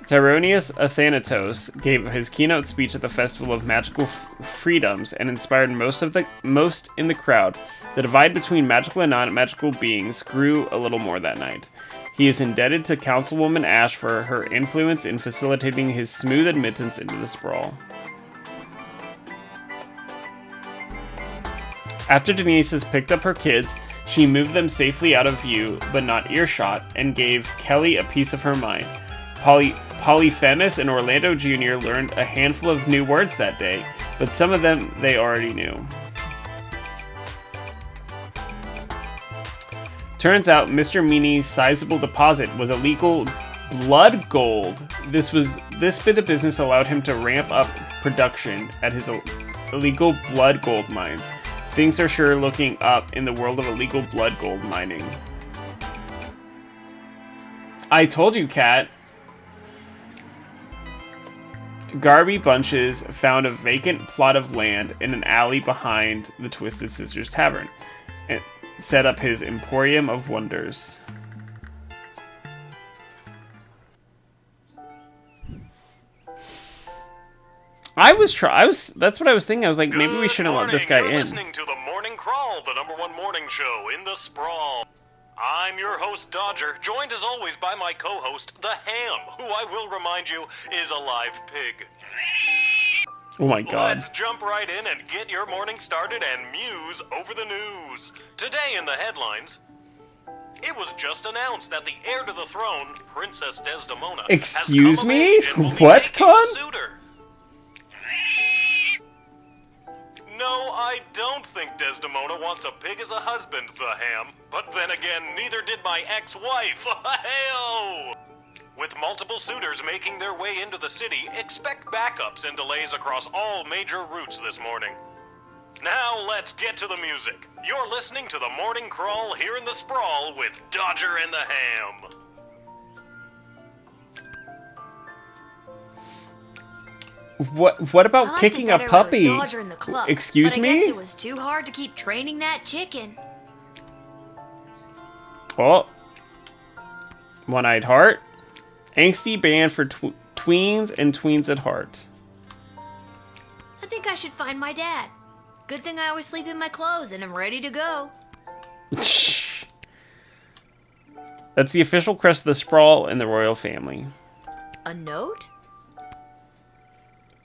Tyronius Athanatos gave his keynote speech at the Festival of Magical Freedoms and inspired most in the crowd. The divide between magical and non-magical beings grew a little more that night. He is indebted to Councilwoman Ash for her influence in facilitating his smooth admittance into the sprawl. After Denise has picked up her kids, she moved them safely out of view, but not earshot, and gave Kelly a piece of her mind. Polyphemus and Orlando Jr. learned a handful of new words that day, but some of them they already knew. Turns out Mr. Meany's sizable deposit was illegal blood gold. This bit of business allowed him to ramp up production at his illegal blood gold mines. Things are sure looking up in the world of illegal blood gold mining. I told you, Kat. Garby Bunches found a vacant plot of land in an alley behind the Twisted Sisters Tavern and set up his Emporium of Wonders. That's what I was thinking. I was like, maybe we shouldn't let this guy You're in. Listening to the Morning Crawl, the #1 morning show in the sprawl. I'm your host, Dodger, joined as always by my co-host, the Ham, who I will remind you is a live pig. Oh my god. Let's jump right in and get your morning started and muse over the news. Today in the headlines, it was just announced that the heir to the throne, Princess Desdemona, Excuse has come me? of age and will be What, taking Con? a suitor. No, I don't think Desdemona wants a pig as a husband, the Ham. But then again, neither did my ex-wife. Hey-oh! With multiple suitors making their way into the city, expect backups and delays across all major routes this morning. Now let's get to the music. You're listening to the Morning Crawl here in the Sprawl with Dodger and the Ham. What about I liked kicking it a better when it was puppy? Dodger in the club, Excuse but me? I guess it was too hard to keep training that chicken. Oh. One-Eyed Heart. Angsty band for tweens and tweens at heart. I think I should find my dad. Good thing I always sleep in my clothes and I'm ready to go. That's the official crest of the Sprawl and the royal family. A note?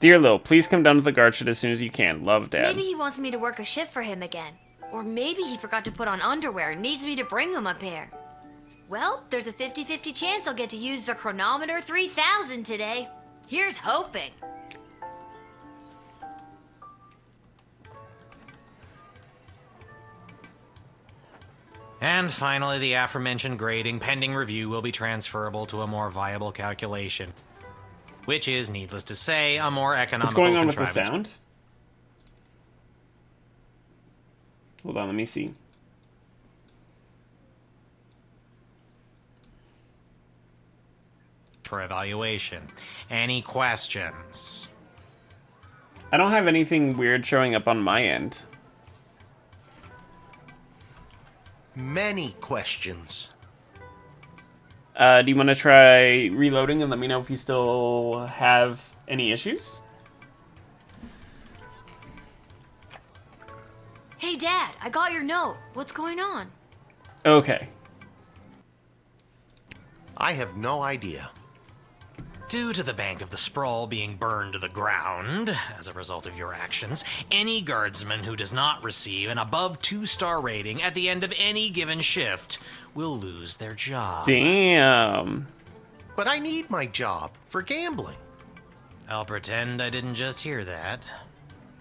Dear Lil, please come down to the guard shed as soon as you can. Love, Dad. Maybe he wants me to work a shift for him again. Or maybe he forgot to put on underwear and needs me to bring him a pair. Well, there's a 50-50 chance I'll get to use the Chronometer 3000 today. Here's hoping. And finally, the aforementioned grading pending review will be transferable to a more viable calculation. Which is, needless to say, a more economical What's going on with the contrivance. sound? Hold on, let me see. For evaluation. Any questions? I don't have anything weird showing up on my end. Many questions. Do you want to try reloading and let me know if you still have any issues? Hey, Dad, I got your note. What's going on? Okay. I have no idea. Due to the Bank of the Sprawl being burned to the ground as a result of your actions, any guardsman who does not receive an above 2-star rating at the end of any given shift will lose their job. Damn. But I need my job for gambling. I'll pretend I didn't just hear that.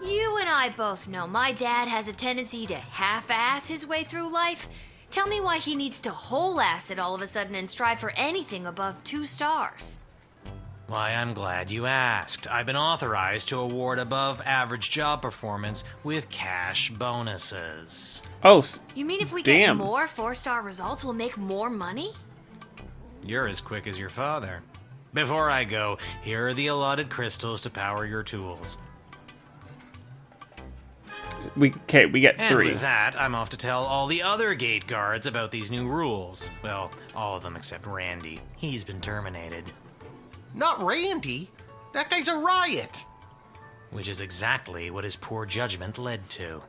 You and I both know my dad has a tendency to half-ass his way through life. Tell me why he needs to whole-ass it all of a sudden and strive for anything above 2 stars. Why, I'm glad you asked. I've been authorized to award above average job performance with cash bonuses. Oh, You mean if we damn. get more 4-star results, we'll make more money? You're as quick as your father. Before I go, here are the allotted crystals to power your tools. We get And 3. with that, I'm off to tell all the other gate guards about these new rules. Well, all of them except Randy. He's been terminated. Not Randy. That guy's a riot. Which is exactly what his poor judgment led to.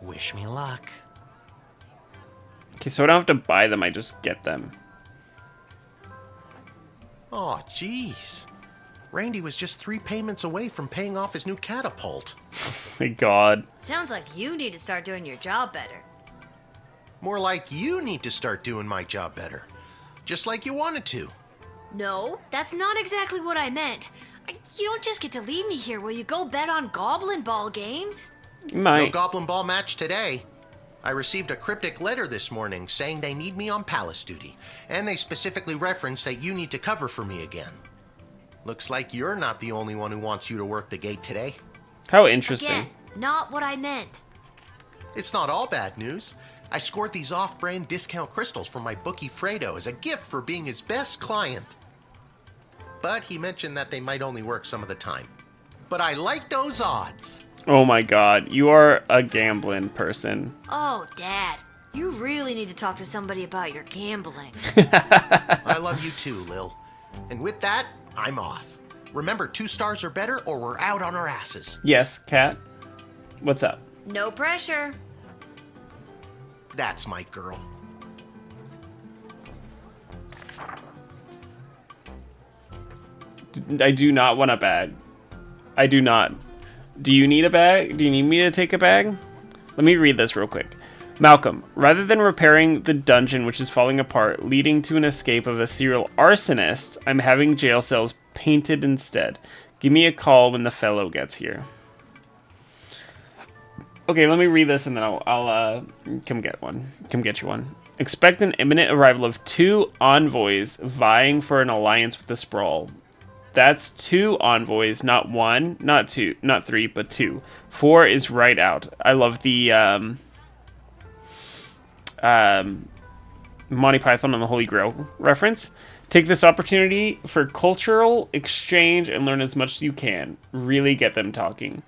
Wish me luck. Okay, so I don't have to buy them, I just get them. Oh, jeez. Randy was just 3 payments away from paying off his new catapult. My God. Sounds like you need to start doing your job better. More like you need to start doing my job better. Just like you wanted to. No, that's not exactly what I meant. You don't just get to leave me here. Will you go bet on Goblin Ball games? No Goblin Ball match today. I received a cryptic letter this morning saying they need me on palace duty, and they specifically referenced that you need to cover for me again. Looks like you're not the only one who wants you to work the gate today. How interesting. Again, not what I meant. It's not all bad news. I scored these off-brand discount crystals from my bookie Fredo as a gift for being his best client. But he mentioned that they might only work some of the time. But I like those odds. Oh my God, you are a gambling person. Oh, Dad, you really need to talk to somebody about your gambling. I love you too, Lil. And with that, I'm off. Remember, 2 stars or better or we're out on our asses. Yes, Kat? What's up? No pressure. That's my girl. I do not want a bag. I do not. Do you need a bag? Do you need me to take a bag? Let me read this real quick. Malcolm, rather than repairing the dungeon which is falling apart, leading to an escape of a serial arsonist, I'm having jail cells painted instead. Give me a call when the fellow gets here. Okay, let me read this and then I'll come get one. Come get you one. Expect an imminent arrival of 2 envoys vying for an alliance with the Sprawl. That's 2 envoys, not 1, not 2, not 3, but 2. 4 is right out. I love the Monty Python and the Holy Grail reference. Take this opportunity for cultural exchange and learn as much as you can. Really get them talking.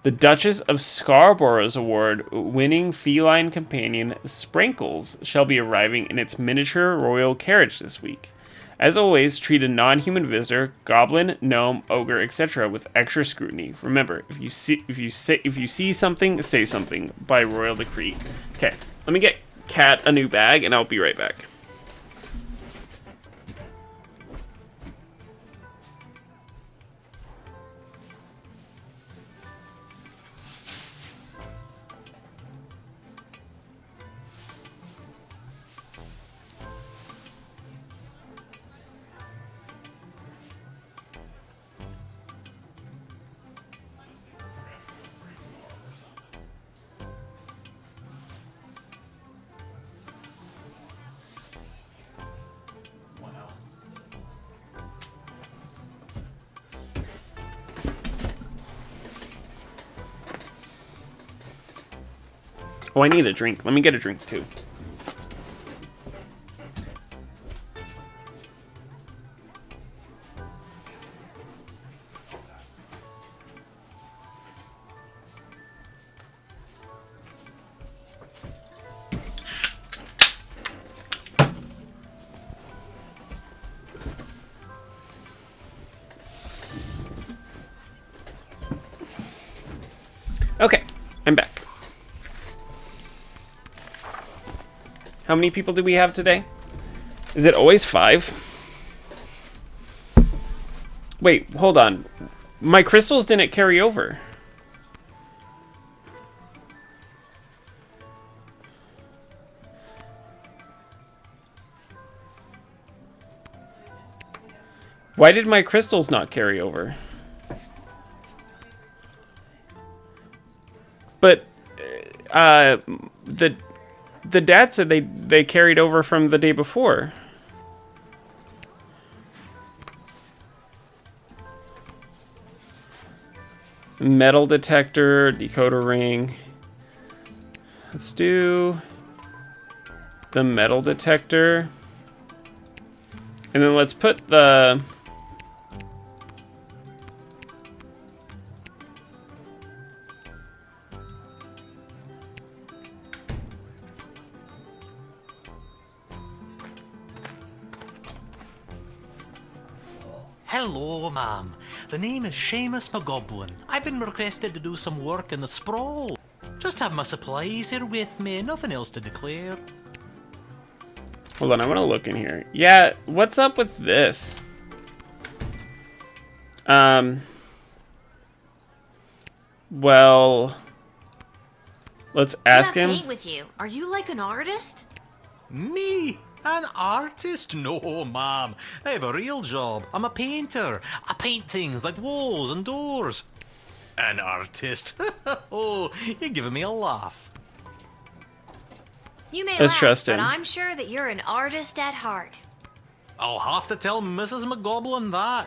The Duchess of Scarborough's award-winning feline companion, Sprinkles, shall be arriving in its miniature royal carriage this week. As always, treat a non-human visitor, goblin, gnome, ogre, etc., with extra scrutiny. Remember, if you see something, say something. By royal decree. Okay, let me get Cat a new bag, and I'll be right back. Oh, I need a drink. Let me get a drink, too. Okay, I'm back. How many people do we have today? Is it always 5? Wait, hold on. My crystals didn't carry over. Why did my crystals not carry over? But the dad said they carried over from the day before. Metal detector, decoder ring. Let's do the metal detector. And then let's put the... Hello, ma'am. The name is Seamus McGoblin. I've been requested to do some work in the sprawl. Just have my supplies here with me, nothing else to declare. Hold on, I want to look in here. Yeah, what's up with this? Well, let's ask him. Paint with you. Are you like an artist? Me? An artist? No, ma'am. I have a real job. I'm a painter. I paint things like walls and doors. An artist? Oh, you're giving me a laugh. You may Let's laugh, trust but him. I'm sure that you're an artist at heart. I'll have to tell Mrs. McGoblin that.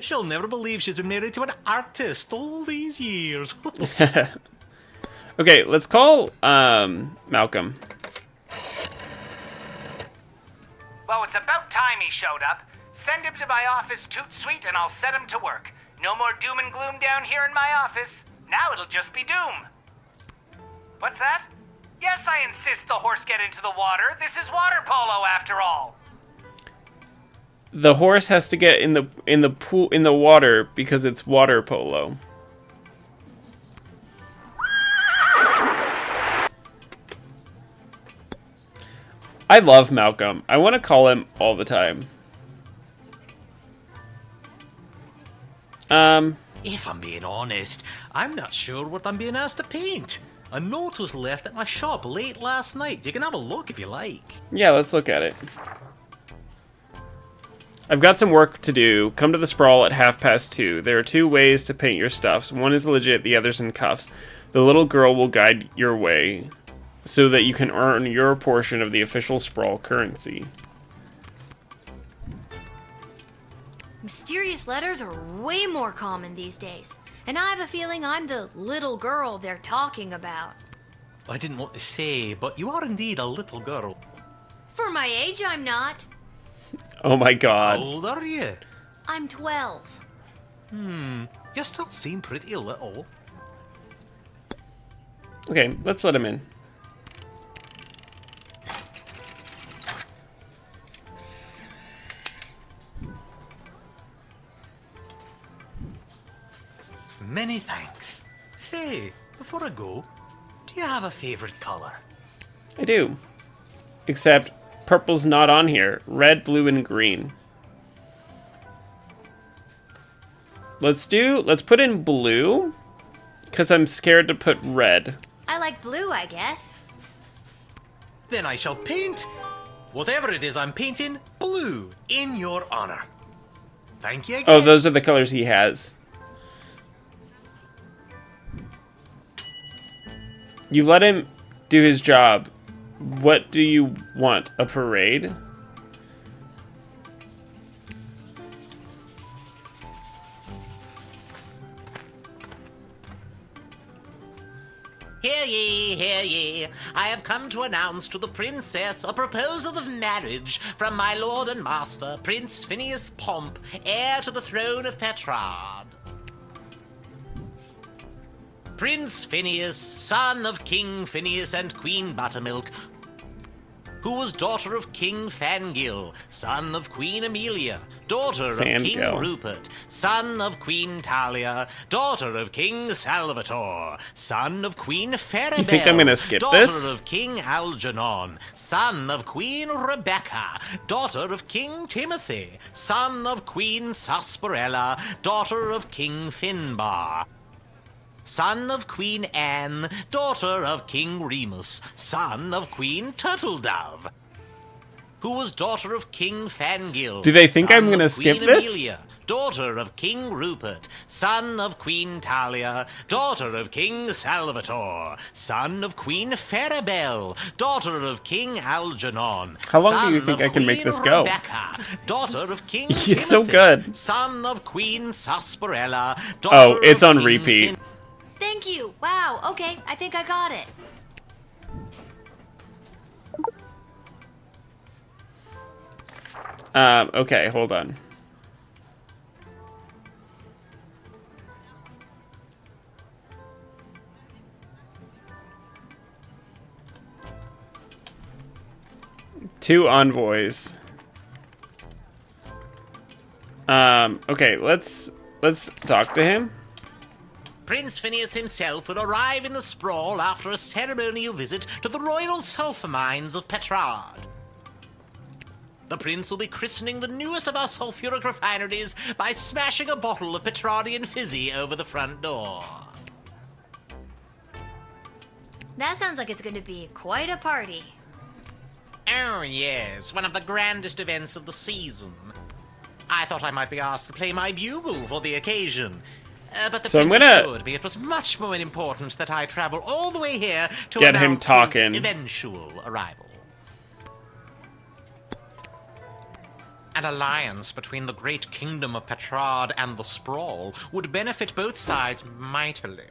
She'll never believe she's been married to an artist all these years. Okay, let's call Malcolm. Well, it's about time he showed up. Send him to my office toot suite and I'll set him to work. No more doom and gloom down here in my office. Now it'll just be doom. What's that? Yes, I insist the horse get into the water. This is water polo after all. The horse has to get in the pool in the water because it's water polo. I love Malcolm. I want to call him all the time. If I'm being honest, I'm not sure what I'm being asked to paint. A note was left at my shop late last night. You can have a look if you like. Yeah, let's look at it. I've got some work to do. Come to the sprawl at 2:30. There are 2 ways to paint your stuffs. One is legit, the other's in cuffs. The little girl will guide your way so that you can earn your portion of the official sprawl currency. Mysterious letters are way more common these days. And I have a feeling I'm the little girl they're talking about. I didn't want to say, but you are indeed a little girl. For my age, I'm not. Oh my god. How old are you? I'm 12. You still seem pretty little. Okay, let's let him in. Many thanks. Say, before I go, do you have a favorite color? I do. Except purple's not on here. Red, blue, and green. Let's put in blue, because I'm scared to put red. I like blue, I guess. Then I shall paint whatever it is I'm painting blue in your honor. Thank you again. Oh, those are the colors he has. You let him do his job. What do you want? A parade? Hear ye, hear ye. I have come to announce to the princess a proposal of marriage from my lord and master, Prince Phineas Pomp, heir to the throne of Petrard. Prince Phineas, son of King Phineas and Queen Buttermilk, who was daughter of King Fangil, son of Queen Amelia, daughter of King Rupert, son of Queen Talia, daughter of King Salvatore, son of Queen Farabelle, you think I'm gonna skip daughter this? of King Algernon, son of Queen Rebecca, daughter of King Timothy, son of Queen Sarsaparilla, daughter of King Finbar, son of Queen Anne, daughter of King Remus, son of Queen Turtledove, who was daughter of King Fangil. Do they think I'm son gonna of skip Queen this? Amelia, daughter of King Rupert, son of Queen Talia, daughter of King Salvatore, son of Queen Farabelle, daughter of King Algernon. How long do you think I can make this go? Rebecca, daughter of King It's Timothy, so good. son of Queen Sarsaparilla, Oh, daughter it's of on King repeat. Thank you. Wow. Okay, I think I got it. Okay, hold on. Two envoys. Okay, let's talk to him. Prince Phineas himself will arrive in the sprawl after a ceremonial visit to the royal sulphur mines of Petrard. The prince will be christening the newest of our sulphuric refineries by smashing a bottle of Petrardian fizzy over the front door. That sounds like it's going to be quite a party. Oh yes, one of the grandest events of the season. I thought I might be asked to play my bugle for the occasion. But the prince assured me it was much more important that I travel all the way here to get him announce talking. his eventual arrival. An alliance between the great kingdom of Petrard and the Sprawl would benefit both sides mightily.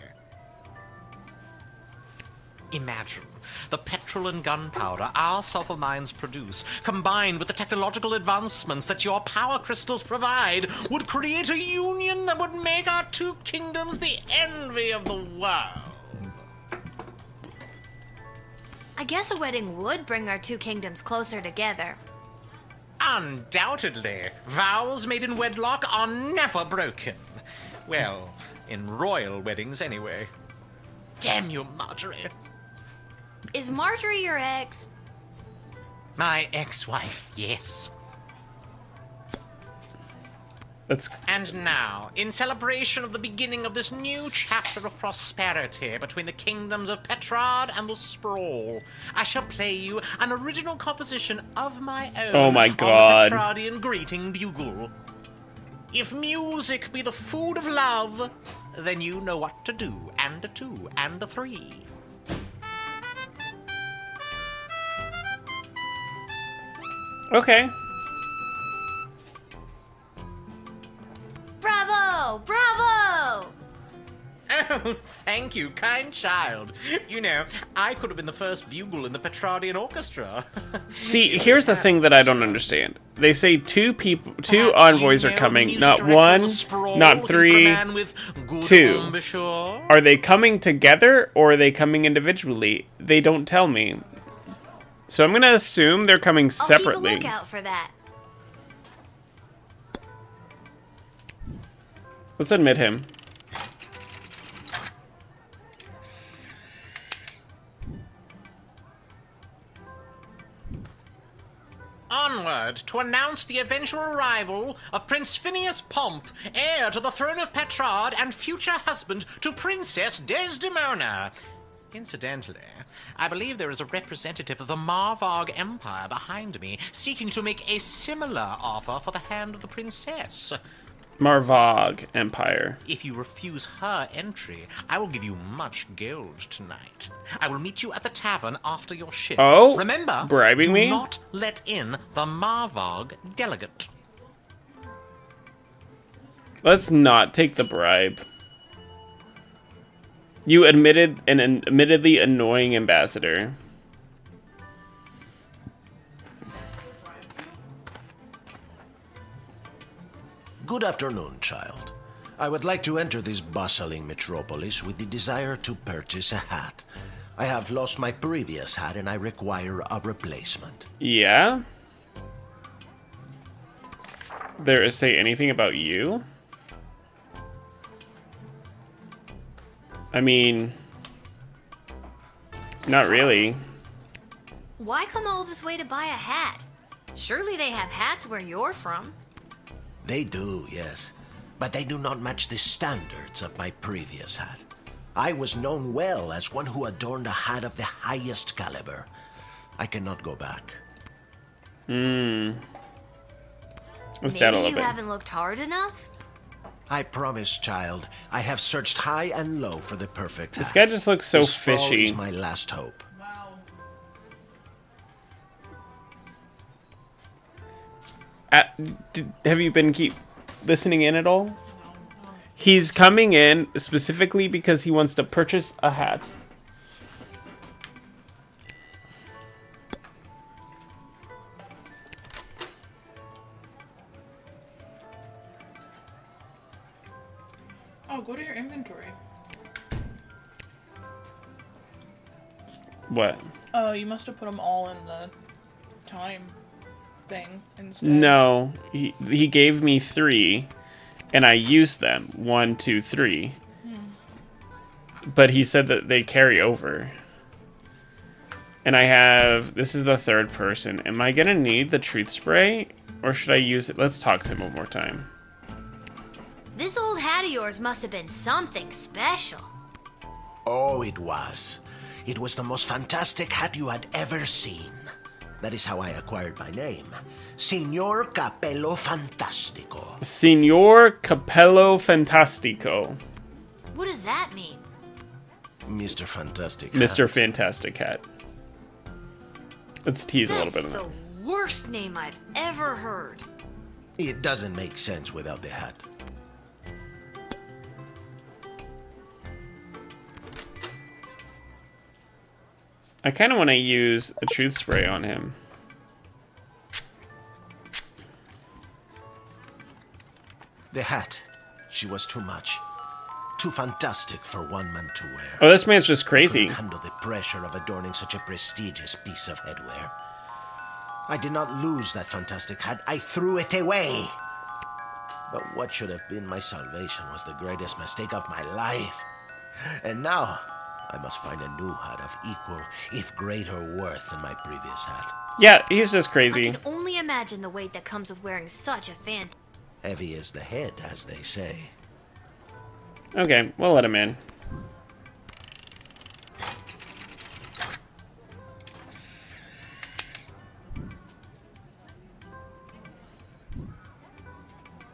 Imagine the petrol and gunpowder our sulphur mines produce, combined with the technological advancements that your power crystals provide, would create a union that would make our two kingdoms the envy of the world. I guess a wedding would bring our two kingdoms closer together. Undoubtedly. Vows made in wedlock are never broken. Well, in royal weddings anyway. Damn you, Marjorie. Is Marjorie your ex? My ex-wife, yes. And now, in celebration of the beginning of this new chapter of prosperity between the kingdoms of Petrard and the Sprawl, I shall play you an original composition of my own Oh my God. on the Petrardian greeting bugle. If music be the food of love, then you know what to do, and a two, and a three. Okay. Bravo! Bravo! Oh, thank you, kind child. You know, I could have been the first bugle in the Petrardian orchestra. See, here's the thing that I don't understand. They say two envoys are coming, not one, all Not looking for a 3, man with good 2. embouchure? Are they coming together or are they coming individually? They don't tell me. So I'm gonna assume they're coming separately. I'll keep a lookout for that. Let's admit him. Onward to announce the eventual arrival of Prince Phineas Pomp, heir to the throne of Petrarch and future husband to Princess Desdemona. Incidentally, I believe there is a representative of the Marvog Empire behind me, seeking to make a similar offer for the hand of the princess. Marvog Empire. If you refuse her entry, I will give you much gold tonight. I will meet you at the tavern after your shift. Oh, remember, bribing do me? not let in the Marvog delegate. Let's not take the bribe. You admitted an admittedly annoying ambassador. Good afternoon, child. I would like to enter this bustling metropolis with the desire to purchase a hat. I have lost my previous hat and I require a replacement. Yeah? There is say anything about you? I mean, not really. Why come all this way to buy a hat? Surely they have hats where you're from. They do, yes. But they do not match the standards of my previous hat. I was known well as one who adorned a hat of the highest caliber. I cannot go back. Let's Maybe down a little you bit. haven't looked hard enough? I promise, child, I have searched high and low for the perfect hat. This guy just looks so This sprawl fishy. is my last hope. Have you been listening in at all? He's coming in specifically because he wants to purchase a hat. Oh, go to your inventory. What? Oh, you must have put them all in the time thing instead. No, he gave me 3, and I used them. 1, 2, 3. But he said that they carry over. And I have... This is the 3rd person. Am I gonna need the truth spray? Or should I use it? Let's talk to him one more time. This old hat of yours must have been something special. Oh, it was. It was the most fantastic hat you had ever seen. That is how I acquired my name. Signor Capello Fantastico. Signor Capello Fantastico. What does that mean? Mr. Fantastic Mr. Hat. Fantastic Hat. Let's tease a That's little bit. the worst name I've ever heard. It doesn't make sense without the hat. I kind of want to use a truth spray on him. The hat. She was too much. Too fantastic for one man to wear. Oh, this man's just crazy. I couldn't handle the pressure of adorning such a prestigious piece of headwear. I did not lose that fantastic hat. I threw it away. But what should have been my salvation was the greatest mistake of my life. And now, I must find a new hat of equal, if greater worth than my previous hat. Yeah, he's just I crazy. can only imagine the weight that comes with wearing such a Heavy is the head, as they say. Okay, we'll let him in.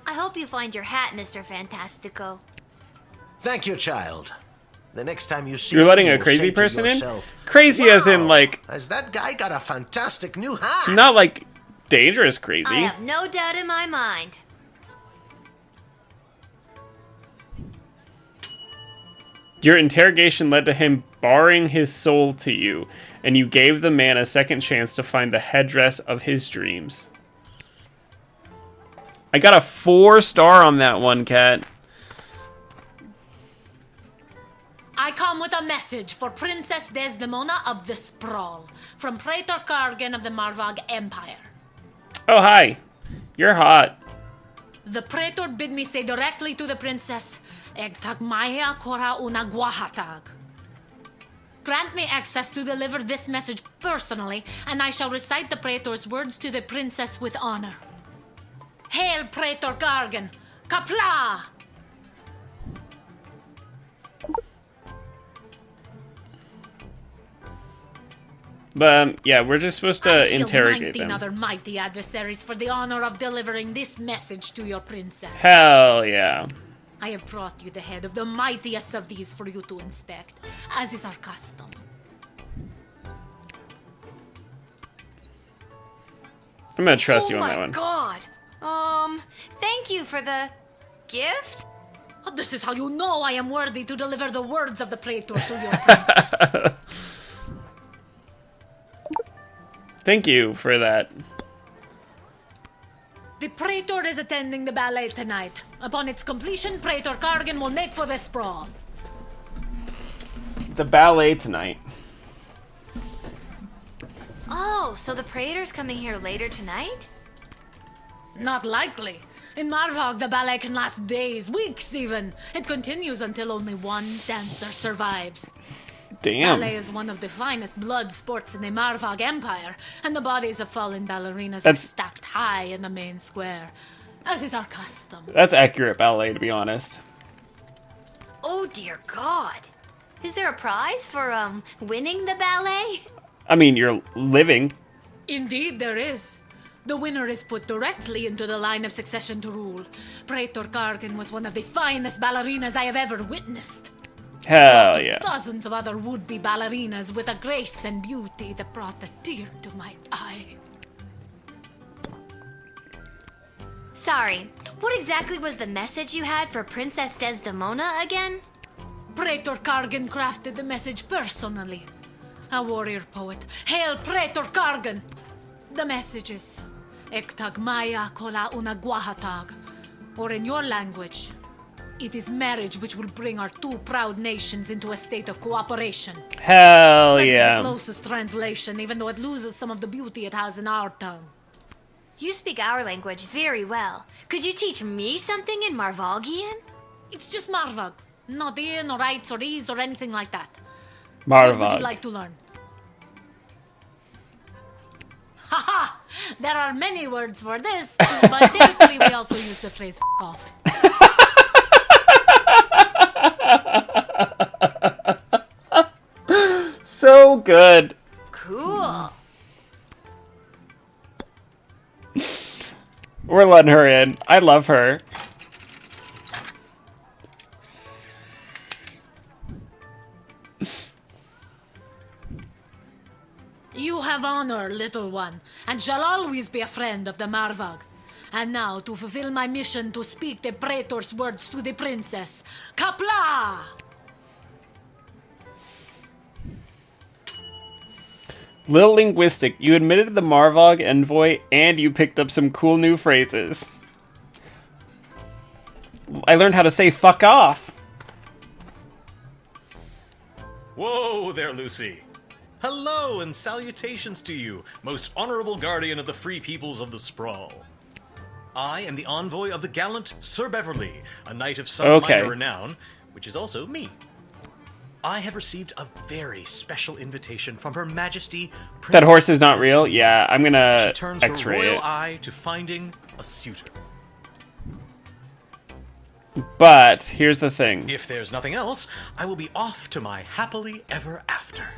I hope you find your hat, Mr. Fantastico. Thank you, child. The next time you see You're me, letting you a will crazy say to person in? yourself, Crazy as in, like, has that guy got a fantastic new hat? not like dangerous crazy. I have no doubt in my mind. Your interrogation led to him baring his soul to you, and you gave the man a second chance to find the headdress of his dreams. I got a 4-star on that one, Cat. I come with a message for Princess Desdemona of the Sprawl, from Praetor Kargan of the Marvog Empire. Oh, hi. You're hot. The Praetor bid me say directly to the princess, Egtag Maya Kora Una Guahatag. Grant me access to deliver this message personally, and I shall recite the Praetor's words to the princess with honor. Hail, Praetor Kargan! Kapla! Yeah, we're just supposed to interrogate 19 them. other mighty adversaries for the honor of delivering this message to your princess. Hell yeah. I have brought you the head of the mightiest of these for you to inspect, as is our custom. I'm gonna trust you on that Oh one. my god! Thank you for the gift? Oh, this is how you know I am worthy to deliver the words of the Praetor to your princess. Thank you for that. The Praetor is attending the ballet tonight. Upon its completion, Praetor Kargan will make for the sprawl. The ballet tonight. Oh, so the Praetor's coming here later tonight? Not likely. In Marvog, the ballet can last days, weeks even. It continues until only one dancer survives. Damn. Ballet is one of the finest blood sports in the Marvog Empire, and the bodies of fallen ballerinas are That's- stacked high in the main square, as is our custom. That's accurate ballet, to be honest. Oh dear god. Is there a prize for, winning the ballet? I mean, you're living. Indeed, there is. The winner is put directly into the line of succession to rule. Praetor Kargan was one of the finest ballerinas I have ever witnessed. Hell So do yeah. Dozens of other would-be ballerinas with a grace and beauty that brought a tear to my eye. Sorry, what exactly was the message you had for Princess Desdemona again? Praetor Kargan crafted the message personally. A warrior poet. Hail Praetor Kargan! The message is Ektag Maya Kola Una Guahatag. Or in your language, it is marriage which will bring our two proud nations into a state of cooperation. Hell That's yeah. the closest translation, even though it loses some of the beauty it has in our tongue. You speak our language very well. Could you teach me something in Marvogian? It's just Marvog. Not in or rights or ease or anything like that. What would you Marvog. like to learn? Haha! There are many words for this, but typically we also use the phrase "f off." So good. Cool. We're letting her in. I love her. You have honor, little one, and shall always be a friend of the Marvog. And now, to fulfill my mission to speak the Praetor's words to the princess, Kapla! Little linguistic. You admitted the Marvog envoy, and you picked up some cool new phrases. I learned how to say fuck off. Whoa there, Lucy. Hello and salutations to you, most honorable guardian of the free peoples of the Sprawl. I am the envoy of the gallant Sir Beverly, a knight of some Okay. minor renown, which is also me. I have received a very special invitation from Her Majesty That horse Princess is not real? Desdemona. Yeah, I'm gonna She turns her x-ray royal it. eye to finding a suitor. But, here's the thing. If there's nothing else, I will be off to my happily ever after.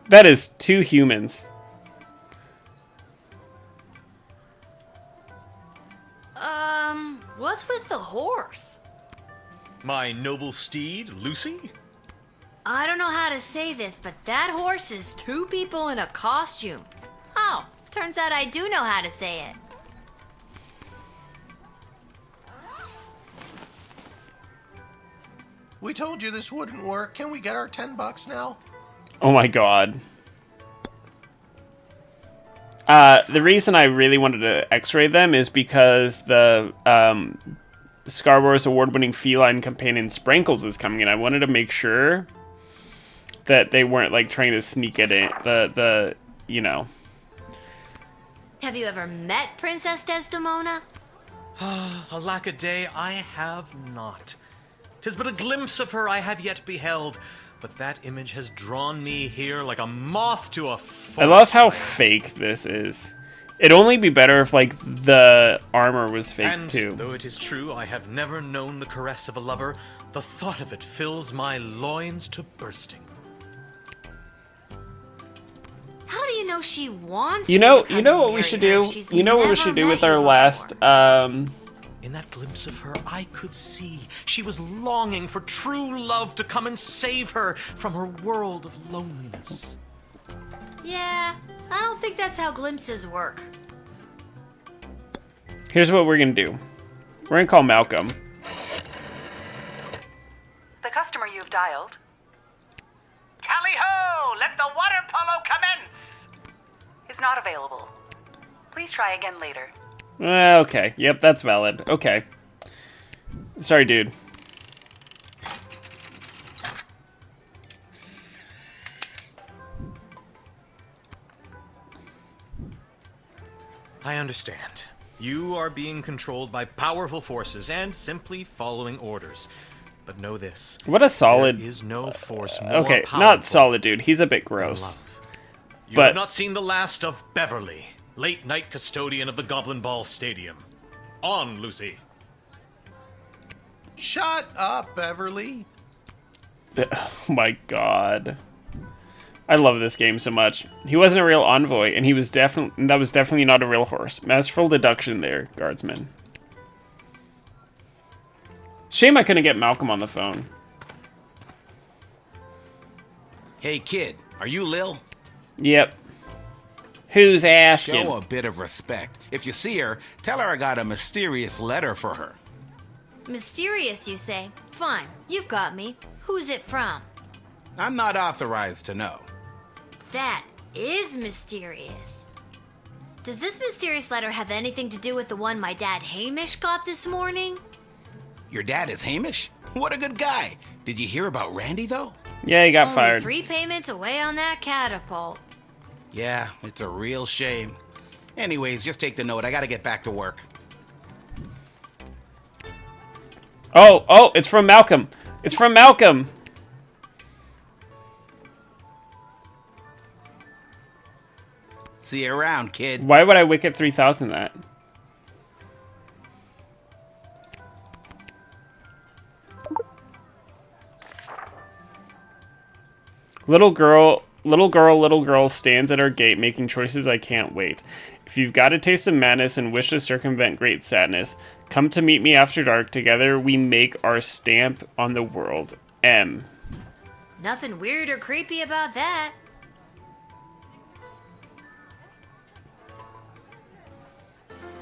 That is 2 humans. What's with the horse? My noble steed, Lucy? I don't know how to say this, but that horse is 2 people in a costume. Oh, turns out I do know how to say it. We told you this wouldn't work. Can we get our $10 now? Oh my god. The reason I really wanted to x-ray them is because the Star Wars award-winning feline companion Sprinkles is coming in. I wanted to make sure that they weren't like trying to sneak it in. The you know. Have you ever met Princess Desdemona? Alack a day, I have not. 'Tis but a glimpse of her I have yet beheld, but that image has drawn me here like a moth to a forest. I love how fake this is. It'd only be better if, like, the armor was fake, and too. Though it is true I have never known the caress of a lover, the thought of it fills my loins to bursting. How do you know she wants You know to what we should do? You know what we should do with our last, In that glimpse of her, I could see she was longing for true love to come and save her from her world of loneliness. Yeah, I don't think that's how glimpses work. Here's what we're gonna do. We're gonna call Malcolm. The customer you've dialed. Tally-ho! Let the water polo commence! Is not available. Please try again later. Okay, yep, that's valid. Okay. Sorry, dude. I understand. You are being controlled by powerful forces and simply following orders. But know this. What a solid... There is no force more okay, powerful not solid, dude. He's a bit gross. You But have not seen the last of Beverly, late night custodian of the Goblin Ball Stadium. On, Lucy. Shut up, Beverly. Oh my god. I love this game so much. He wasn't a real envoy, and he was that was definitely not a real horse. Masterful deduction there, Guardsman. Shame I couldn't get Malcolm on the phone. Hey kid, are you Lil? Yep. Who's asking? Show a bit of respect. If you see her, tell her I got a mysterious letter for her. Mysterious, you say? Fine, you've got me. Who's it from? I'm not authorized to know. That is mysterious. Does this mysterious letter have anything to do with the one my dad Hamish got this morning? Your dad is Hamish? What a good guy. Did you hear about Randy, though? Yeah, he got Only fired. 3 payments away on that catapult. Yeah, it's a real shame. Anyways, just take the note. I gotta get back to work. Oh, it's from Malcolm. It's from Malcolm. See you around, kid. Why would I Wicket 3000 that? Little girl stands at our gate making choices I can't wait. If you've got a taste of madness and wish to circumvent great sadness, come to meet me after dark. Together we make our stamp on the world. M. Nothing weird or creepy about that.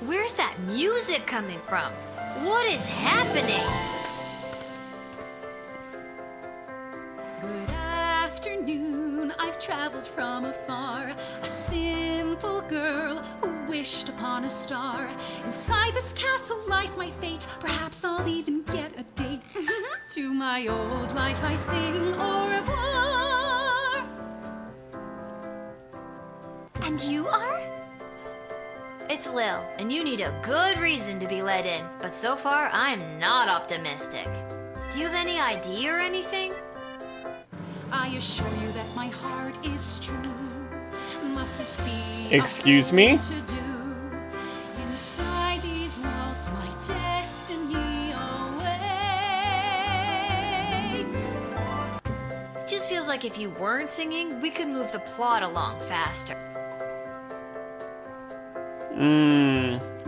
Where's that music coming from? What is happening? Good afternoon, I've traveled from afar. A simple girl who wished upon a star. Inside this castle lies my fate. Perhaps I'll even get a date. To my old life I sing au revoir. And you are? It's Lil, and you need a good reason to be let in, but so far I'm not optimistic. Do you have any ID or anything? I assure you that my heart is true. Must this be Excuse me? to do? Inside these walls my destiny awaits. It just feels like if you weren't singing, we could move the plot along faster.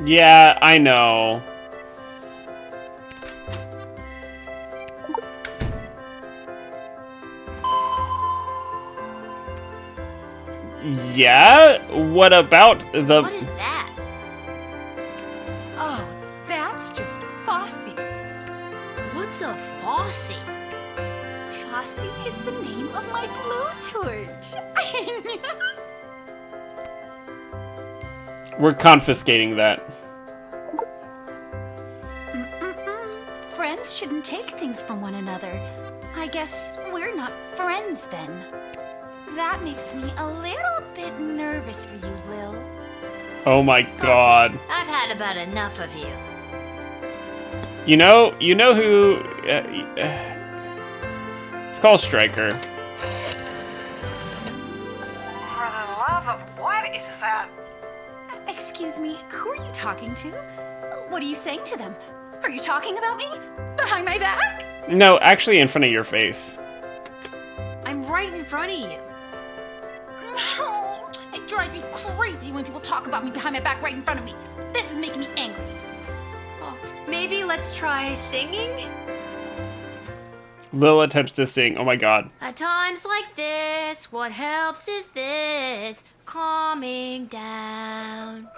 Yeah, I know. Yeah? What about the... What is that? Oh, that's just Fosse. What's a Fosse? Flossie is the name of my blowtorch. We're confiscating that. Friends shouldn't take things from one another. I guess we're not friends then. That makes me a little bit nervous for you, Lil. Oh my god. I've had about enough of you. You know who... it's called Stryker. For the love of what is that? Excuse me, who are you talking to? What are you saying to them? Are you talking about me? Behind my back? No, actually in front of your face. I'm right in front of you. Oh, it drives me crazy when people talk about me behind my back right in front of me. This is making me angry. Oh, maybe let's try singing? Lil attempts to sing. Oh my god. At times like this, what helps is this, calming down.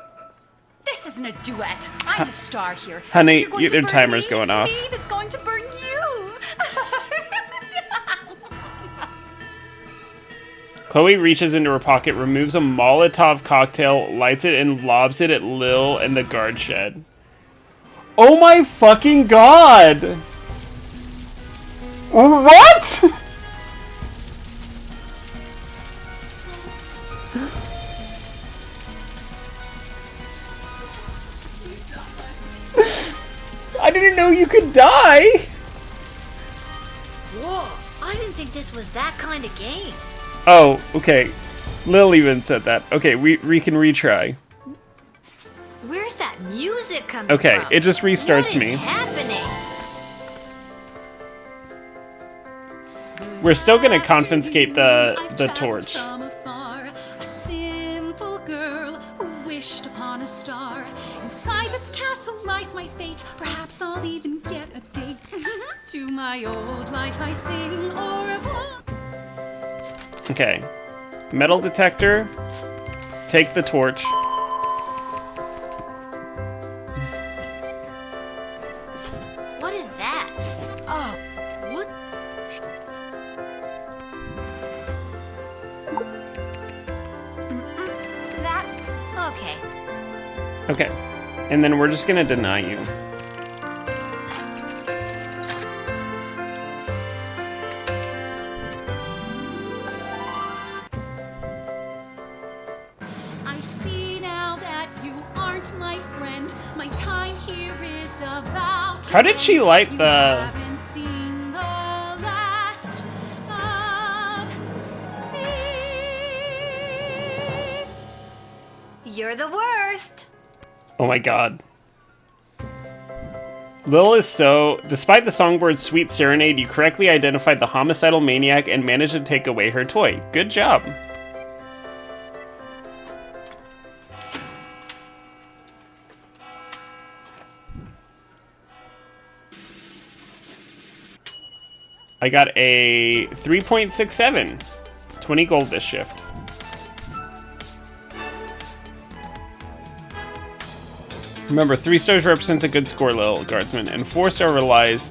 This isn't a duet. I'm the star here. Honey, If you're going to your burn timer's me, going it's off. me that's going to burn you. Chloe reaches into her pocket, removes a Molotov cocktail, lights it, and lobs it at Lil in the guard shed. Oh my fucking god! What?! I didn't know you could die! Whoa, I didn't think this was that kind of game. Oh, okay. Lil even said that. Okay, we can retry. Where's that music coming Okay, from? it just restarts What is me. happening? We're still gonna confiscate the torch. From afar, a simple girl who wished upon a star. Inside this castle lies my fate. Perhaps I'll even get a date. To my old life I sing au revoir. Okay. Metal detector. Take the torch. What is that? Oh, what? That? Okay. Okay. And then we're just gonna deny you. I see now that you aren't my friend. My time here is about to How did she end. light You the... haven't seen the last of me. You're the worst. Oh my god. Lil is so... Despite the songbird's sweet serenade, you correctly identified the homicidal maniac and managed to take away her toy. Good job. I got a 3.67. 20 gold this shift. Remember, 3 stars represents a good score, Lil Guardsman, and 4-star relies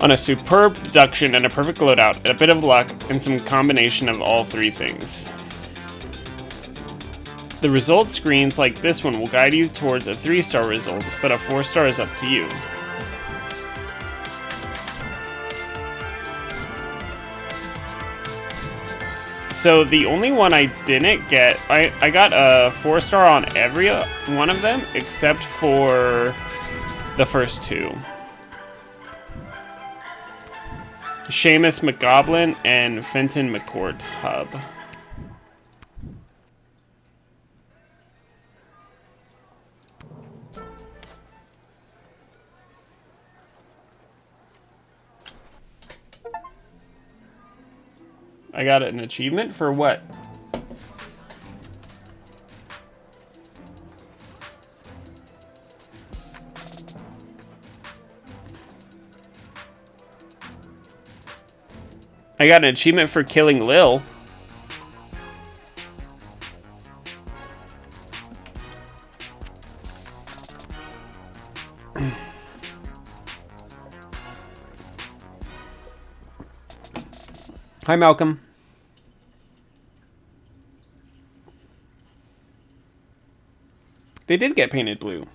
on a superb deduction and a perfect loadout, a bit of luck, and some combination of all 3 things. The result screens like this one will guide you towards a 3-star result, but a 4-star is up to you. So the only one I didn't get, I got a 4-star on every one of them except for the first 2. Seamus McGoblin and Fenton McCourt Hub. I got an achievement for what? I got an achievement for killing Lil. Hi, Malcolm. They did get painted blue.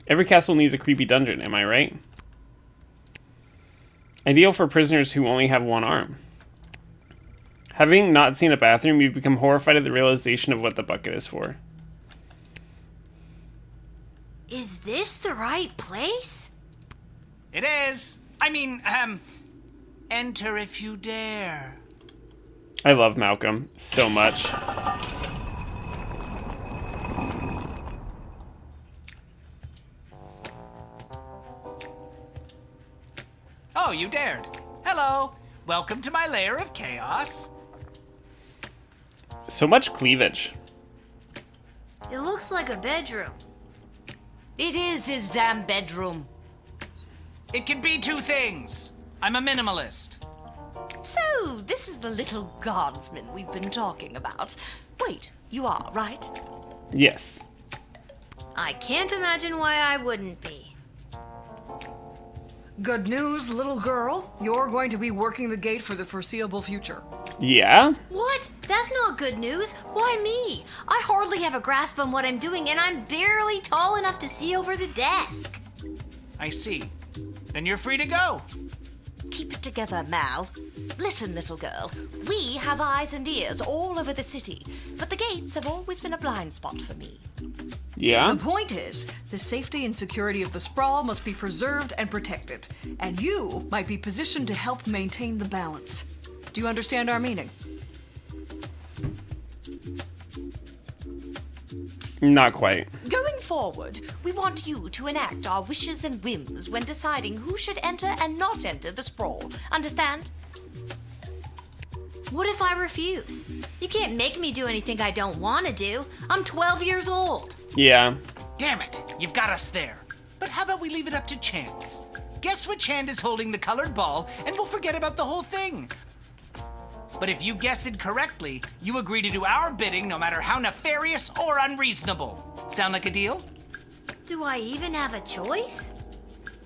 Every castle needs a creepy dungeon, am I right? Ideal for prisoners who only have one arm. Having not seen a bathroom, you become horrified at the realization of what the bucket is for. Is this the right place? It is. I mean, enter if you dare. I love Malcolm so much. Oh, you dared. Hello. Welcome to my lair of chaos. So much cleavage. It looks like a bedroom. It is his damn bedroom. It can be two things. I'm a minimalist. So, this is the little Gaurdsman we've been talking about. Wait, you are, right? Yes. I can't imagine why I wouldn't be. Good news, little girl. You're going to be working the gate for the foreseeable future. Yeah? What? That's not good news. Why me? I hardly have a grasp on what I'm doing, and I'm barely tall enough to see over the desk. I see. Then you're free to go. Keep it together, Mal. Listen, little girl. We have eyes and ears all over the city, but the gates have always been a blind spot for me. Yeah? The point is, the safety and security of the sprawl must be preserved and protected, and you might be positioned to help maintain the balance. Do you understand our meaning? Not quite. Going forward, we want you to enact our wishes and whims when deciding who should enter and not enter the sprawl. Understand? What if I refuse? You can't make me do anything I don't want to do. I'm 12 years old. Yeah. Damn it, you've got us there. But how about we leave it up to chance? Guess which hand is holding the colored ball, and we'll forget about the whole thing. But if you guess it correctly, you agree to do our bidding no matter how nefarious or unreasonable. Sound like a deal? Do I even have a choice?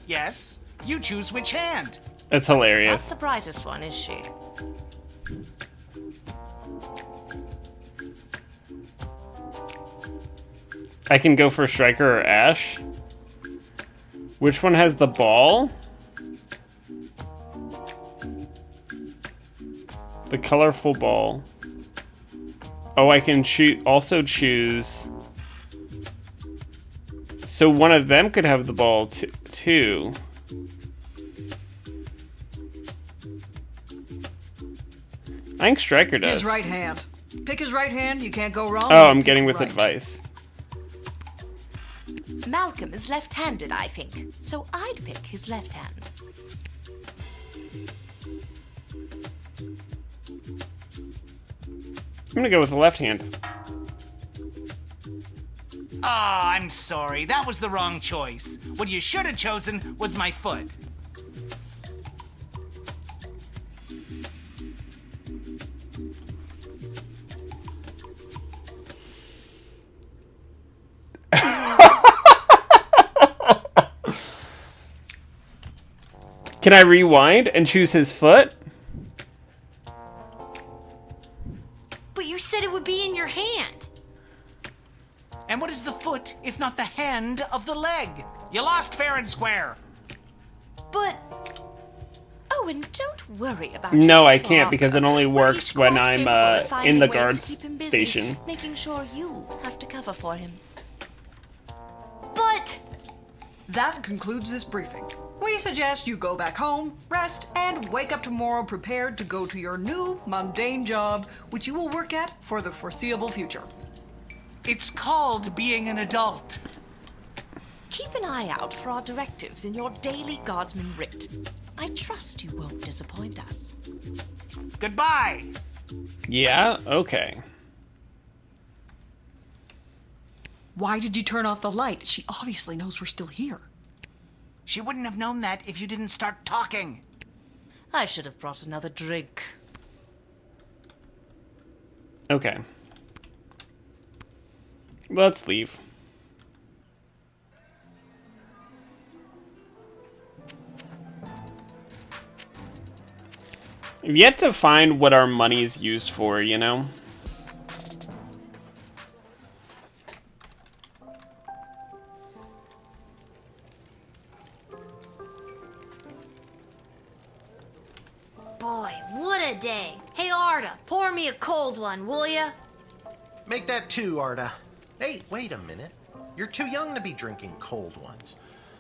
Yes. You choose which hand. That's hilarious. Not the brightest one, is she? I can go for Striker or Ash. Which one has the ball? The colorful ball. Oh, I can also choose. So one of them could have the ball too. I think Striker does. His right hand. Pick his right hand, you can't go wrong. Oh, I'm getting with advice. Malcolm is left-handed, I think, so I'd pick his left hand. I'm gonna go with the left hand. Oh, I'm sorry. That was the wrong choice. What you should have chosen was my foot. Can I rewind and choose his foot? But you said it would be in your hand. And what is the foot if not the hand of the leg? You lost fair and square. But... Oh, and don't worry about No, your I can't father. because it only works when Quite I'm capable of finding in the ways to guards keep him busy, station. Making sure you have to cover for him. But... That concludes this briefing. We suggest you go back home, rest, and wake up tomorrow prepared to go to your new mundane job, which you will work at for the foreseeable future. It's called being an adult. Keep an eye out for our directives in your daily Guardsman writ. I trust you won't disappoint us. Goodbye. Yeah? Okay. Why did you turn off the light? She obviously knows we're still here. She wouldn't have known that if you didn't start talking. I should have brought another drink. Okay. Let's leave. I've yet to find what our money is used for, you know? Boy, what a day. Hey, Arda, pour me a cold one, will ya? Make that 2, Arda. Hey, wait a minute. You're too young to be drinking cold ones.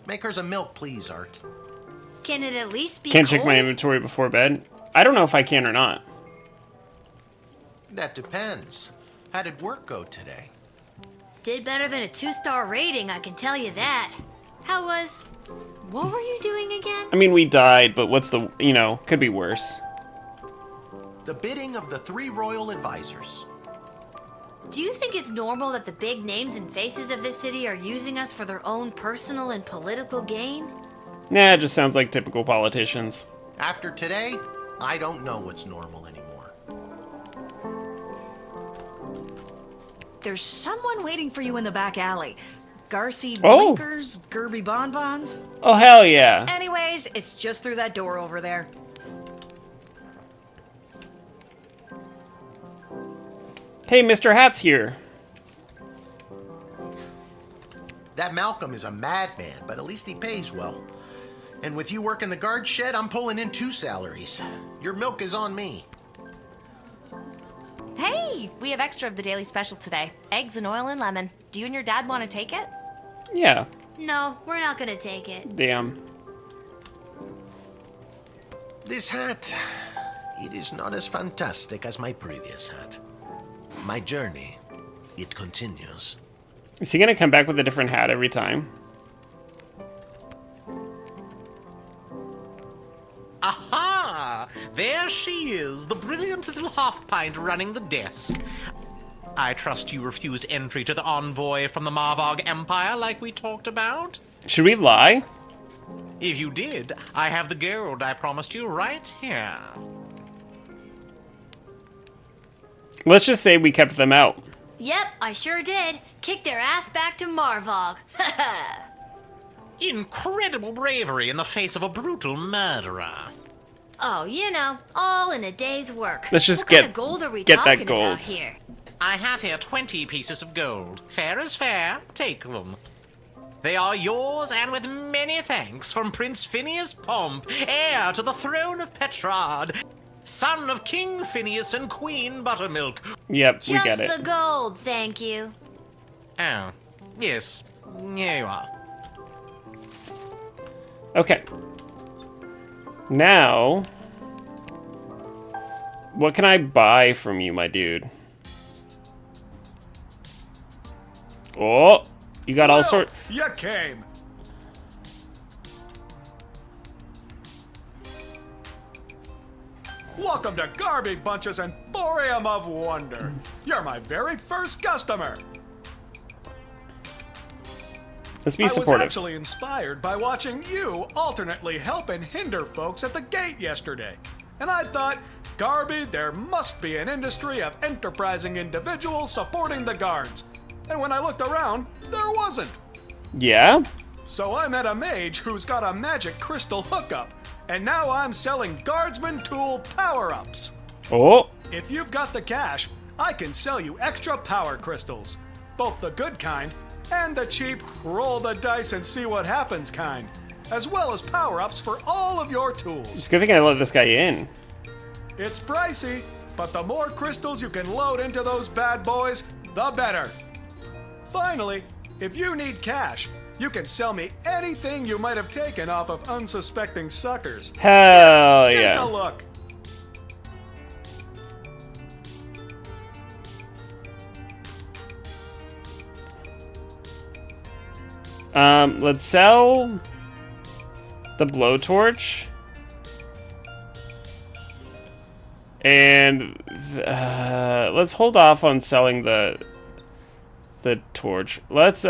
Make hers a milk, please, Art. Can it at least be Can't cold? check my inventory before bed. I don't know if I can or not. That depends. How did work go today? Did better than a 2-star rating, I can tell you that. How was... What were you doing again? I mean, we died, but what's the... You know, could be worse. The bidding of the 3 royal advisors. Do you think it's normal that the big names and faces of this city are using us for their own personal and political gain? Nah, it just sounds like typical politicians. After today, I don't know what's normal anymore. There's someone waiting for you in the back alley. Garcy Oh. Blinkers, Gerby Bonbons. Oh, hell yeah. Anyways, it's just through that door over there. Hey, Mr. Hat's here. That Malcolm is a madman, but at least he pays well. And with you working the guard shed, I'm pulling in 2 salaries. Your milk is on me. Hey, we have extra of the daily special today. Eggs and oil and lemon. Do you and your dad want to take it? Yeah. No, we're not gonna take it. Damn. This hat, it is not as fantastic as my previous hat. My journey, it continues. Is he gonna come back with a different hat every time? Aha! There she is, the brilliant little half-pint running the desk. I trust you refused entry to the envoy from the Marvog Empire like we talked about? Should we lie? If you did, I have the gold I promised you right here. Let's just say we kept them out. Yep, I sure did. Kicked their ass back to Marvog. Incredible bravery in the face of a brutal murderer. Oh, you know, all in a day's work. Let's just what get- kind of gold are we get that talking gold. about here? I have here 20 pieces of gold. Fair is fair. Take them. They are yours, and with many thanks from Prince Phineas Pomp, heir to the throne of Petrard, son of King Phineas and Queen Buttermilk. Yep, we get Just it. the gold, thank you. Oh, yes. Here you are. Okay. Now, what can I buy from you, my dude? Oh, you got all sorts. You came. Welcome to Garby Bunches Emporium of Wonder. You're my very first customer. Let's be I was supportive. actually inspired by watching you alternately help and hinder folks at the gate yesterday. And I thought, Garby, there must be an industry of enterprising individuals supporting the guards. And when I looked around, there wasn't. Yeah? So I met a mage who's got a magic crystal hookup, and now I'm selling Guardsman tool power-ups. Oh. If you've got the cash, I can sell you extra power crystals. Both the good kind and the cheap roll the dice and see what happens kind, as well as power-ups for all of your tools. It's a good thing I let this guy in. It's pricey, but the more crystals you can load into those bad boys, the better. Finally, if you need cash, you can sell me anything you might have taken off of unsuspecting suckers. Hell Take yeah. a look. Let's sell the blowtorch. And let's hold off on selling the torch. Let's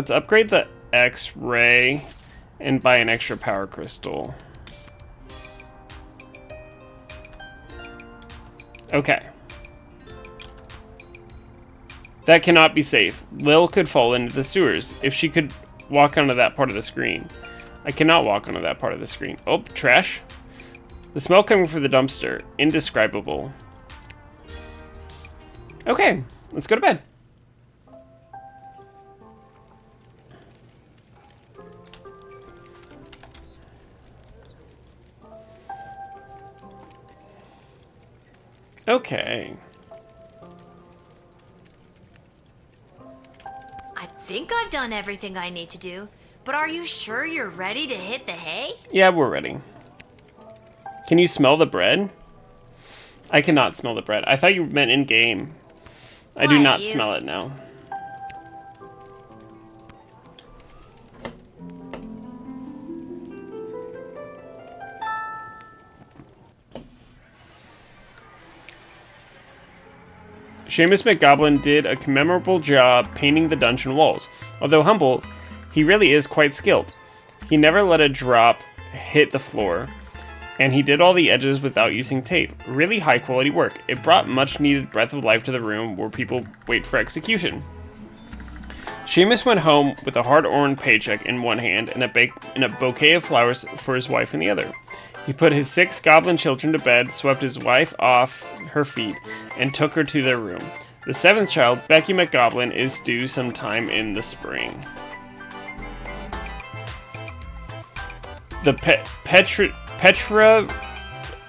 upgrade the X-ray and buy an extra power crystal. Okay. That cannot be safe. Lil could fall into the sewers. If she could walk onto that part of the screen. I cannot walk onto that part of the screen. Oh, trash. The smell coming from the dumpster. Indescribable. Okay, let's go to bed. Okay. I think I've done everything I need to do, but are you sure you're ready to hit the hay? Yeah, we're ready. Can you smell the bread? I cannot smell the bread. I thought you meant in-game. I do not smell it now. Seamus McGoblin did a memorable job painting the dungeon walls. Although humble, he really is quite skilled. He never let a drop hit the floor, and he did all the edges without using tape. Really high quality work. It brought much needed breath of life to the room where people wait for execution. Seamus went home with a hard-earned paycheck in one hand and a bouquet of flowers for his wife in the other. He put his 6 goblin children to bed, swept his wife off her feet, and took her to their room. The 7th child, Becky McGoblin, is due sometime in the spring. The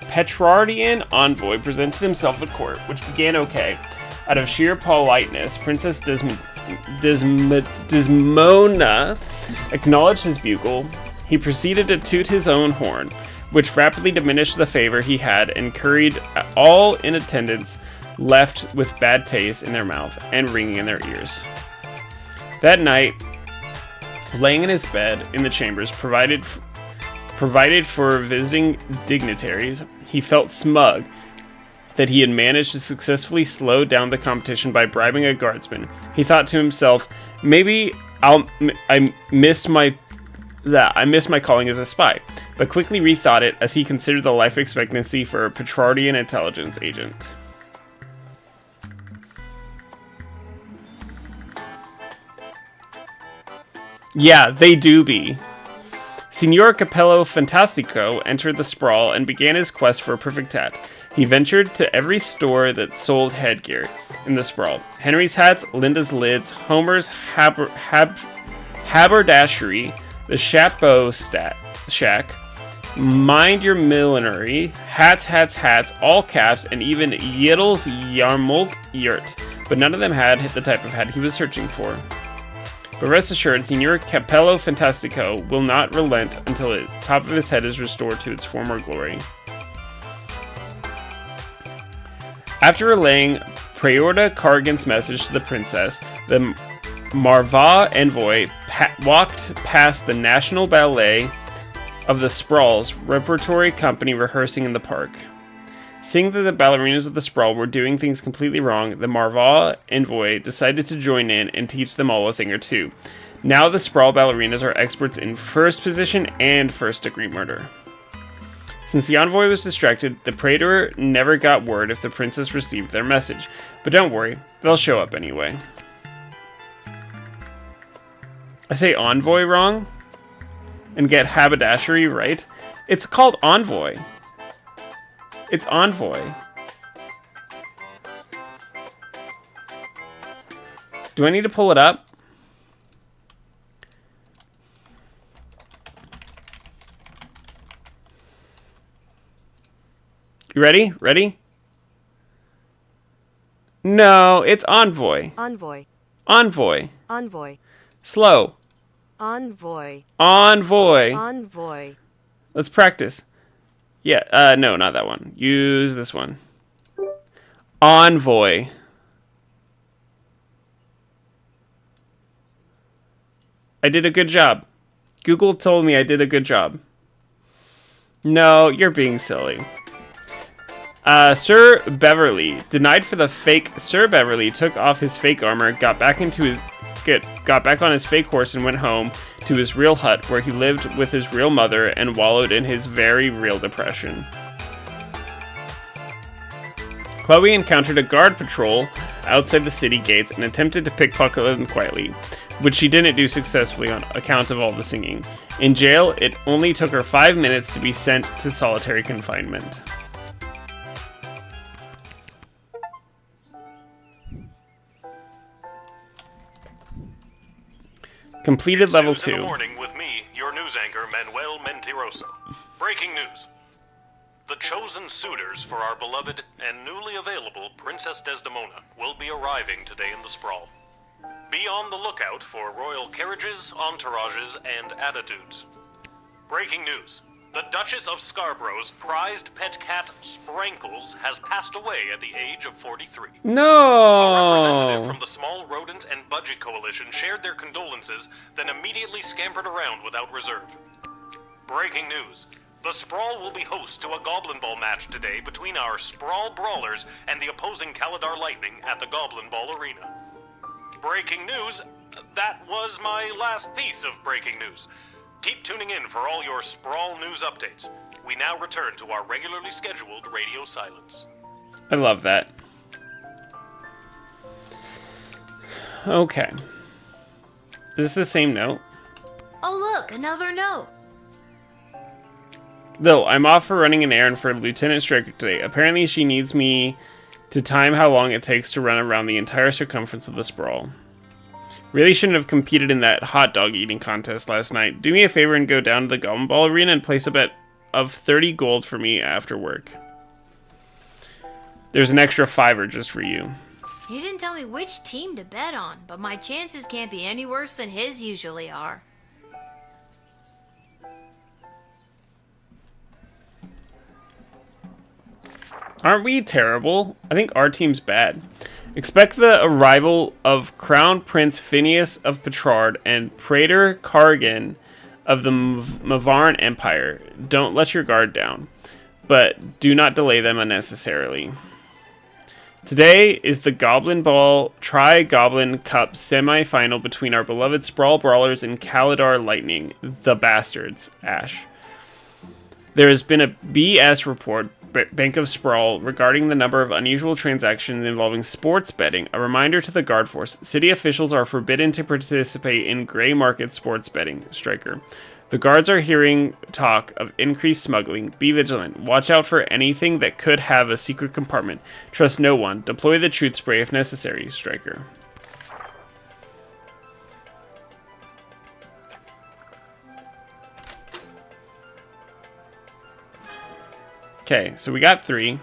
Petrardian envoy presented himself at court, which began okay. Out of sheer politeness, Princess Desmona acknowledged his bugle. He proceeded to toot his own horn, which rapidly diminished the favor he had and curried all in attendance left with bad taste in their mouth and ringing in their ears. That night, laying in his bed in the chambers provided for visiting dignitaries, he felt smug that he had managed to successfully slow down the competition by bribing a guardsman. He thought to himself, maybe I missed my calling as a spy, but quickly rethought it as he considered the life expectancy for a Petrardian intelligence agent. Yeah, they do be. Signor Capello Fantastico entered the sprawl and began his quest for a perfect hat. He ventured to every store that sold headgear in the sprawl. Henry's hats, Linda's lids, Homer's haberdashery, the Chapeau Shack, Mind Your Millinery, hats, all caps, and even Yiddel's Yarmulke Yurt. But none of them had the type of hat he was searching for. But rest assured, Signor Capello Fantastico will not relent until the top of his head is restored to its former glory. After relaying Praeorta Cargan's message to the princess, the Marva envoy walked past the National Ballet of the Sprawl's repertory company rehearsing in the park. Seeing that the ballerinas of the Sprawl were doing things completely wrong, the Marva envoy decided to join in and teach them all a thing or two. Now the Sprawl ballerinas are experts in first position and first-degree murder. Since the envoy was distracted, the praetor never got word if the princess received their message. But don't worry, they'll show up anyway. I say envoy wrong? And get haberdashery right? It's called envoy. It's envoy. Do I need to pull it up? You ready? Ready? No, it's envoy. Envoy. Envoy. Envoy. Slow. Envoy. Envoy. Envoy. Let's practice. Yeah, no, not that one. Use this one. Envoy. I did a good job. Google told me I did a good job. No, you're being silly. Sir Beverly. Denied for the fake, Sir Beverly took off his fake armor, got back on his fake horse and went home to his real hut where he lived with his real mother and wallowed in his very real depression. Chloe encountered a guard patrol outside the city gates and attempted to pickpocket them quietly, which she didn't do successfully on account of all the singing. In jail, it only took her 5 minutes to be sent to solitary confinement. Completed level 2. In the morning with me, your news anchor, Manuel Mentiroso. Breaking news. The chosen suitors for our beloved and newly available Princess Desdemona will be arriving today in the Sprawl. Be on the lookout for royal carriages, entourages, and attitudes. Breaking news. The Duchess of Scarborough's prized pet cat, Sprankles, has passed away at the age of 43. No! A representative from the Small Rodent and Budgie Coalition shared their condolences, then immediately scampered around without reserve. Breaking news. The Sprawl will be host to a Goblin Ball match today between our Sprawl Brawlers and the opposing Caladar Lightning at the Goblin Ball Arena. Breaking news. That was my last piece of breaking news. Keep tuning in for all your Sprawl news updates. We now return to our regularly scheduled radio silence. I love that. Okay. Is this the same note? Oh look, another note. Though, I'm off for running an errand for Lieutenant Striker today. Apparently she needs me to time how long it takes to run around the entire circumference of the Sprawl. Really shouldn't have competed in that hot dog eating contest last night. Do me a favor and go down to the Goblin Ball Arena and place a bet of 30 gold for me after work. There's an extra $5 just for you. You didn't tell me which team to bet on, but my chances can't be any worse than his usually are. Aren't we terrible? I think our team's bad. Expect the arrival of Crown Prince Phineas of Petrard and Praetor Kargan of the Mavarn Empire. Don't let your guard down, but do not delay them unnecessarily. Today is the Goblin Ball Tri-Goblin Cup semi-final between our beloved Sprawl Brawlers and Caladar Lightning, the Bastards, Ash. There has been a BS report, Bank of Sprawl, regarding the number of unusual transactions involving sports betting. A reminder to the guard force. City officials are forbidden to participate in gray market sports betting. Striker. The guards are hearing talk of increased smuggling. Be vigilant. Watch out for anything that could have a secret compartment. Trust no one. Deploy the truth spray if necessary. Striker. Okay, so we got 3.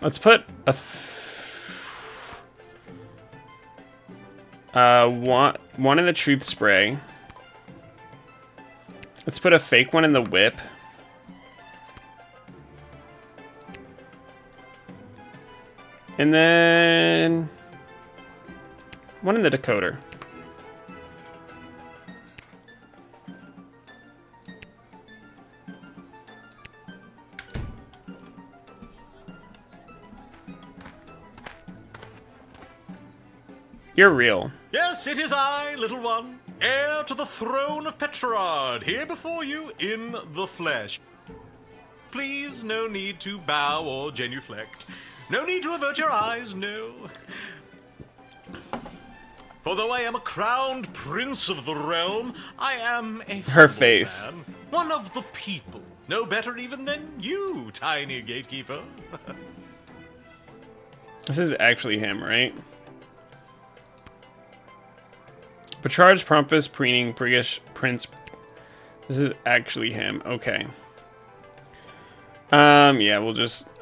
Let's put a one in the truth spray. Let's put a fake one in the whip. And then one in the decoder. You're real. Yes, it is I, little one, heir to the throne of Petrard, here before you in the flesh. Please, no need to bow or genuflect. No need to avert your eyes, no. For though I am a crowned prince of the realm, I am a Her face. man, one of the people. No better even than you, tiny gatekeeper. This is actually him, right? Petrard's Pompous Preening British Prince. This is actually him. Okay. Yeah,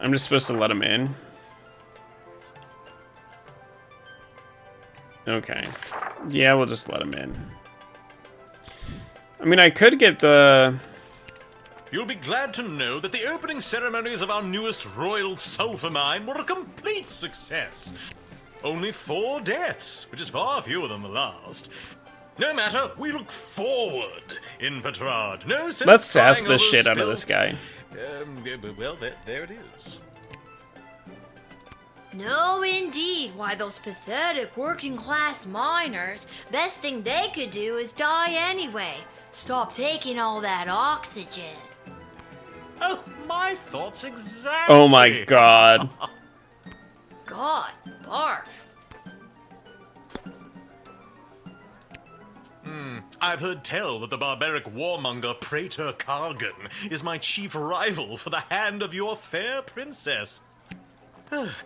I'm just supposed to let him in. Okay. Yeah, we'll just let him in. I mean, I could get the... You'll be glad to know that the opening ceremonies of our newest royal sulfur mine were a complete success. Only 4 deaths, which is far fewer than the last. No matter, we look forward in Petrard. No sense Let's sass crying the over shit out of this spilt- guy. Well, there it is. No, indeed. Why, those pathetic working-class miners, best thing they could do is die anyway. Stop taking all that oxygen. Oh, my thoughts exactly. Oh my god. God, barf. I've heard tell that the barbaric warmonger Praetor Kargan is my chief rival for the hand of your fair princess.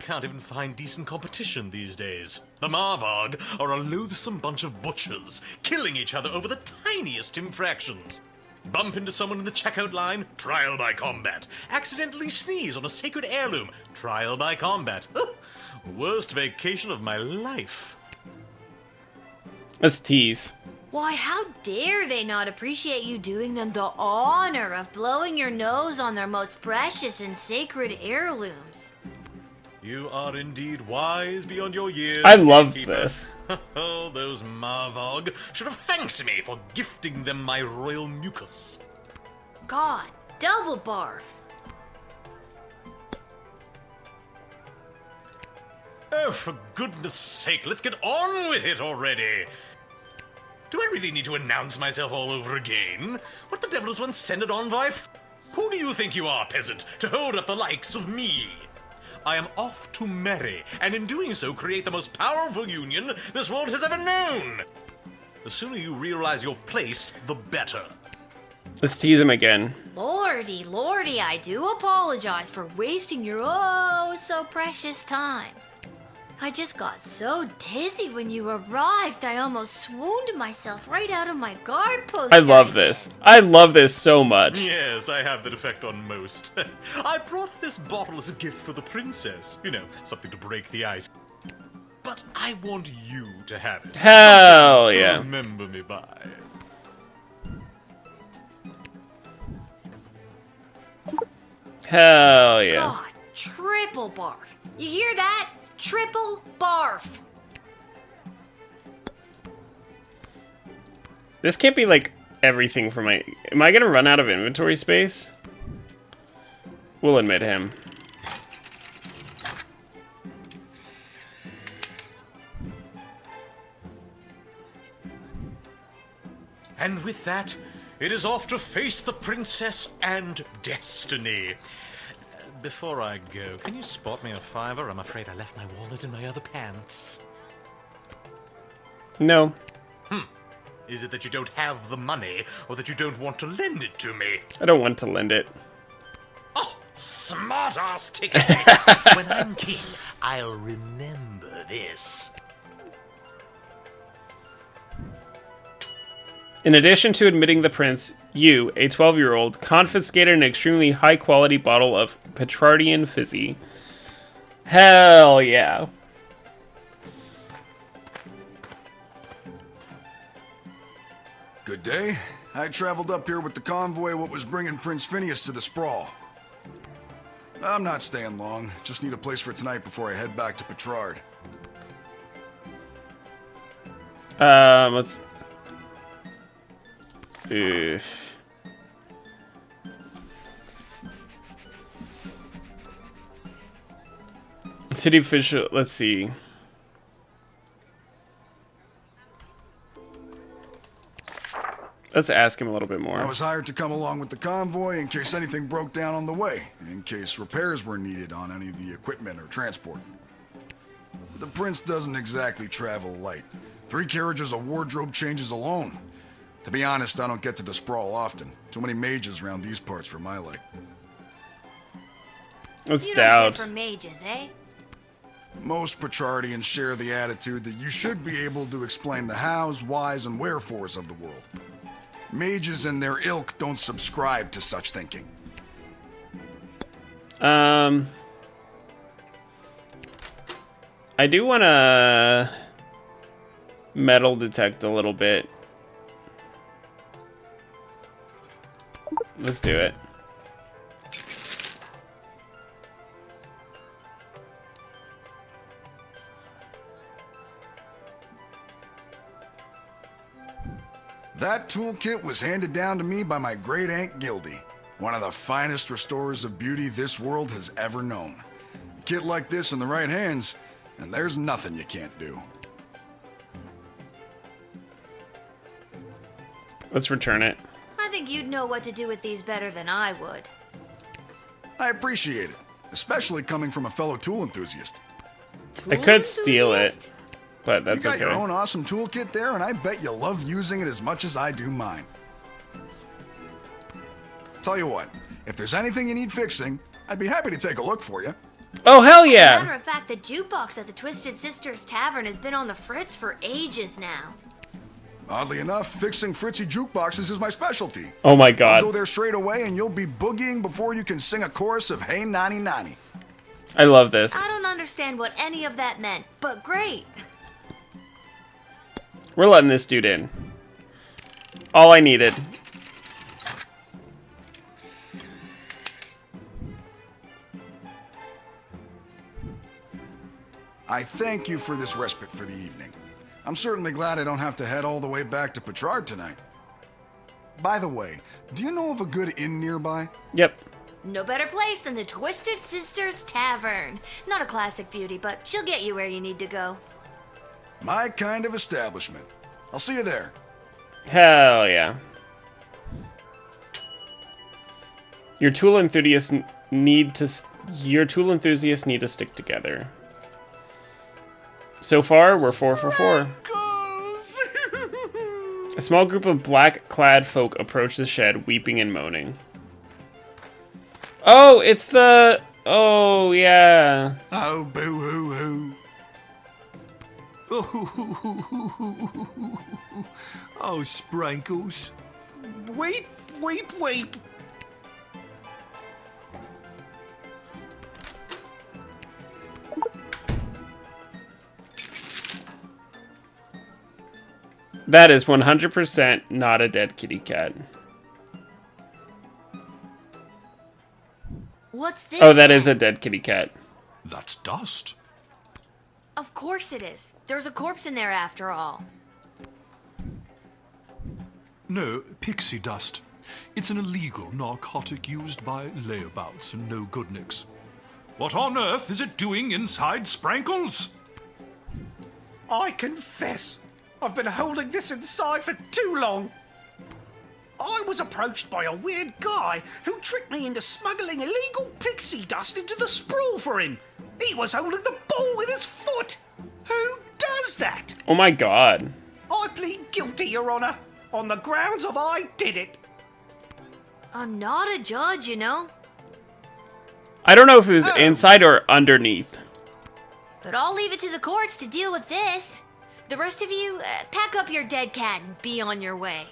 Can't even find decent competition these days. The Marvarg are a loathsome bunch of butchers, killing each other over the tiniest infractions. Bump into someone in the checkout line, trial by combat. Accidentally sneeze on a sacred heirloom, trial by combat. Worst vacation of my life. Let's tease. Why, how dare they not appreciate you doing them the honor of blowing your nose on their most precious and sacred heirlooms? You are indeed wise beyond your years. I love gatekeeper. this. Oh, those Marvarg should have thanked me for gifting them my royal mucus. God, double barf. Oh, for goodness sake, let's get on with it already. Do I really need to announce myself all over again? What the devil does one send an envoy? Who do you think you are, peasant, to hold up the likes of me? I am off to marry, and in doing so create the most powerful union this world has ever known. The sooner you realize your place, the better. Let's tease him again. Lordy, lordy, I do apologize for wasting your oh so precious time. I just got so dizzy when you arrived, I almost swooned myself right out of my guard post. I love this. I love this so much. Yes, I have that effect on most. I brought this bottle as a gift for the princess. You know, something to break the ice. But I want you to have it. Hell Something to yeah. remember me by. Hell yeah. God, triple barf. You hear that? Triple barf. This can't be like everything for my... Am I gonna run out of inventory space? We'll admit him. And with that, it is off to face the princess and destiny. Before I go, can you spot me a $5? I'm afraid I left my wallet in my other pants. No. Is it that you don't have the money, or that you don't want to lend it to me? I don't want to lend it. Smart-ass ticketing! When I'm king, I'll remember this. In addition to admitting the prince, you, a 12-year-old, confiscated an extremely high-quality bottle of Petrardian Fizzy. Hell yeah. Good day. I traveled up here with the convoy what was bringing Prince Phineas to the Sprawl. I'm not staying long. Just need a place for tonight before I head back to Petrard. Let's... Oof. City official, let's see. Let's ask him a little bit more. I was hired to come along with the convoy in case anything broke down on the way, in case repairs were needed on any of the equipment or transport. The prince doesn't exactly travel light. 3 carriages of wardrobe changes alone. To be honest, I don't get to the Sprawl often. Too many mages around these parts for my like. Let's You doubt. don't care for mages, eh? Most Petrardians share the attitude that you should be able to explain the hows, whys, and wherefores of the world. Mages and their ilk don't subscribe to such thinking. I do want to metal detect a little bit. Let's do it. That toolkit was handed down to me by my great-aunt Gildy, one of the finest restorers of beauty this world has ever known. A kit like this in the right hands, and there's nothing you can't do. Let's return it. I think you'd know what to do with these better than I would. I appreciate it, especially coming from a fellow tool enthusiast. I could steal it, but that's You got okay. your own awesome toolkit there, and I bet you love using it as much as I do mine. Tell you what, if there's anything you need fixing, I'd be happy to take a look for you. Oh, hell As a yeah! matter of fact, the jukebox at the Twisted Sisters Tavern has been on the fritz for ages now. Oddly enough, fixing Fritzy jukeboxes is my specialty. Oh my god. I'll go there straight away and you'll be boogieing before you can sing a chorus of Hey Nani Nani. I love this. I don't understand what any of that meant, but great. We're letting this dude in. All I needed. I thank you for this respite for the evening. I'm certainly glad I don't have to head all the way back to Petrard tonight. By the way, do you know of a good inn nearby? Yep. No better place than the Twisted Sisters Tavern. Not a classic beauty, but she'll get you where you need to go. My kind of establishment. I'll see you there. Hell yeah. Your tool enthusiasts need to stick together. So far, we're 4 for 4. A small group of black-clad folk approach the shed, weeping and moaning. Oh, it's the... Oh, yeah. Oh, boo-hoo-hoo. Oh, Sprankles. Weep, weep, weep. That is 100% not a dead kitty cat. What's this? Oh, that is a dead kitty cat. That's dust. Of course it is. There's a corpse in there after all. No, pixie dust. It's an illegal narcotic used by layabouts and no-goodniks. What on earth is it doing inside Sprankles? I confess, I've been holding this inside for too long. I was approached by a weird guy who tricked me into smuggling illegal pixie dust into the sprawl for him. He was holding the ball in his foot. Who does that? Oh my god. I plead guilty, Your Honor, on the grounds of I did it. I'm not a judge, you know. I don't know if it was inside or underneath. But I'll leave it to the courts to deal with this. The rest of you, pack up your dead cat and be on your way.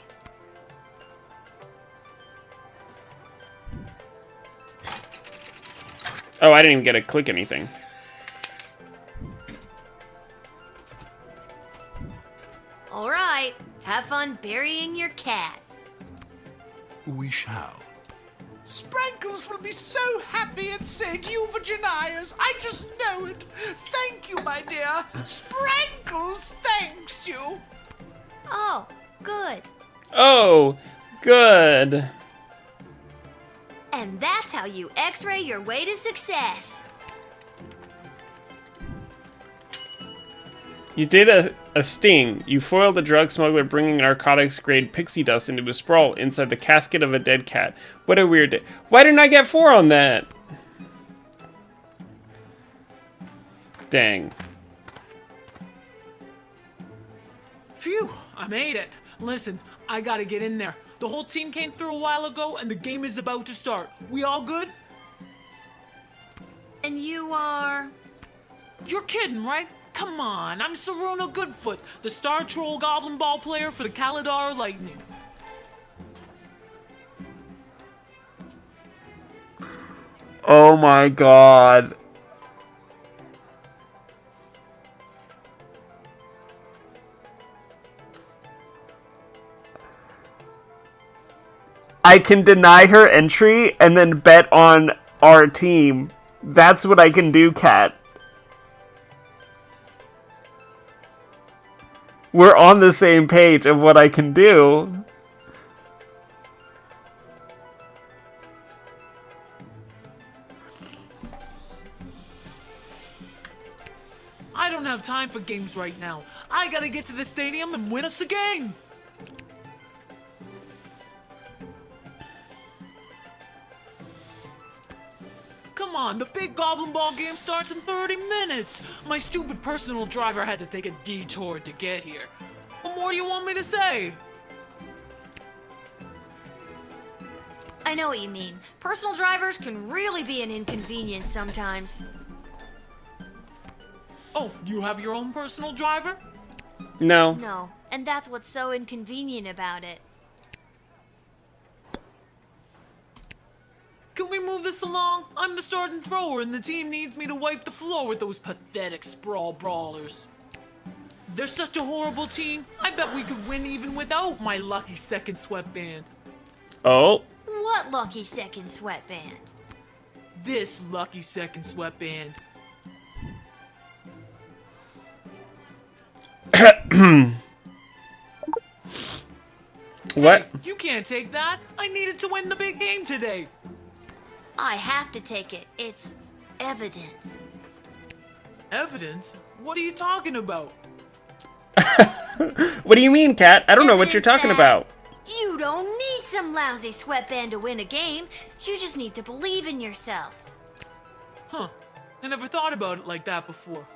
Oh, I didn't even get to click anything. All right, have fun burying your cat. We shall. Sprankles will be so happy at St. Euphogenias. I just know it. Thank you, my dear. Sprankles thanks you. Oh, good. Oh, good. And that's how you x-ray your way to success. You did a sting. You foiled a drug smuggler bringing narcotics-grade pixie dust into a sprawl inside the casket of a dead cat. What a weird day. Why didn't I get 4 on that? Dang. Phew, I made it. Listen, I gotta get in there. The whole team came through a while ago, and the game is about to start. We all good? And you are... You're kidding, right? Come on, I'm Saruno Goodfoot, the Star Troll Goblin Ball player for the Kalidar Lightning. Oh my god. I can deny her entry and then bet on our team. That's what I can do, Kat. We're on the same page of what I can do. I don't have time for games right now. I gotta get to the stadium and win us the game. on, the big Goblin Ball game starts in 30 minutes. My stupid personal driver had to take a detour to get here. What more do you want me to say? I know what you mean. Personal drivers can really be an inconvenience sometimes. Oh, you have your own personal driver? No. No, and that's what's so inconvenient about it. Can we move this along? I'm the starting thrower and the team needs me to wipe the floor with those pathetic sprawl brawlers. They're such a horrible team. I bet we could win even without my lucky second sweatband. Oh. What lucky second sweatband? This lucky second sweatband. What? Hey, you can't take that. I needed to win the big game today. I have to take it. It's evidence. Evidence? What are you talking about? What do you mean, Kat? I don't know what you're talking about. You don't need some lousy sweatband to win a game. You just need to believe in yourself. Huh. I never thought about it like that before.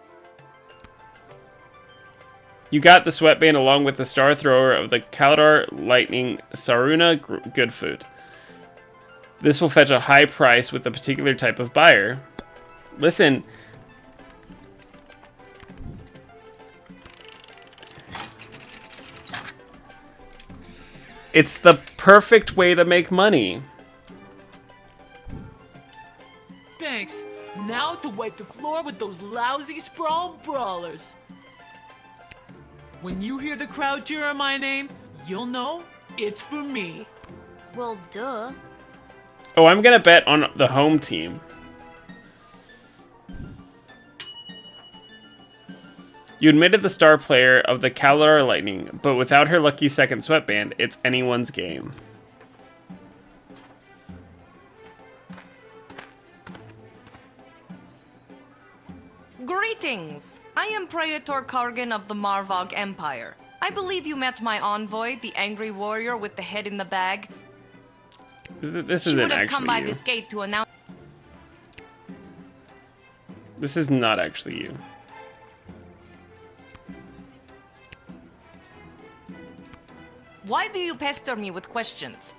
You got the sweatband along with the star thrower of the Kaldar Lightning Saruna Goodfoot. This will fetch a high price with a particular type of buyer. Listen. It's the perfect way to make money. Thanks. Now to wipe the floor with those lousy sprawl brawlers. When you hear the crowd cheering my name, you'll know it's for me. Well, duh. Oh, I'm gonna bet on the home team. You admitted the star player of the Kaldar Lightning, but without her lucky second sweatband, it's anyone's game. Greetings! I am Praetor Kargan of the Marvog Empire. I believe you met my envoy, the angry warrior with the head in the bag. This She isn't would have actually come by you. this gate to announce. This is not actually you. Why do you pester me with questions?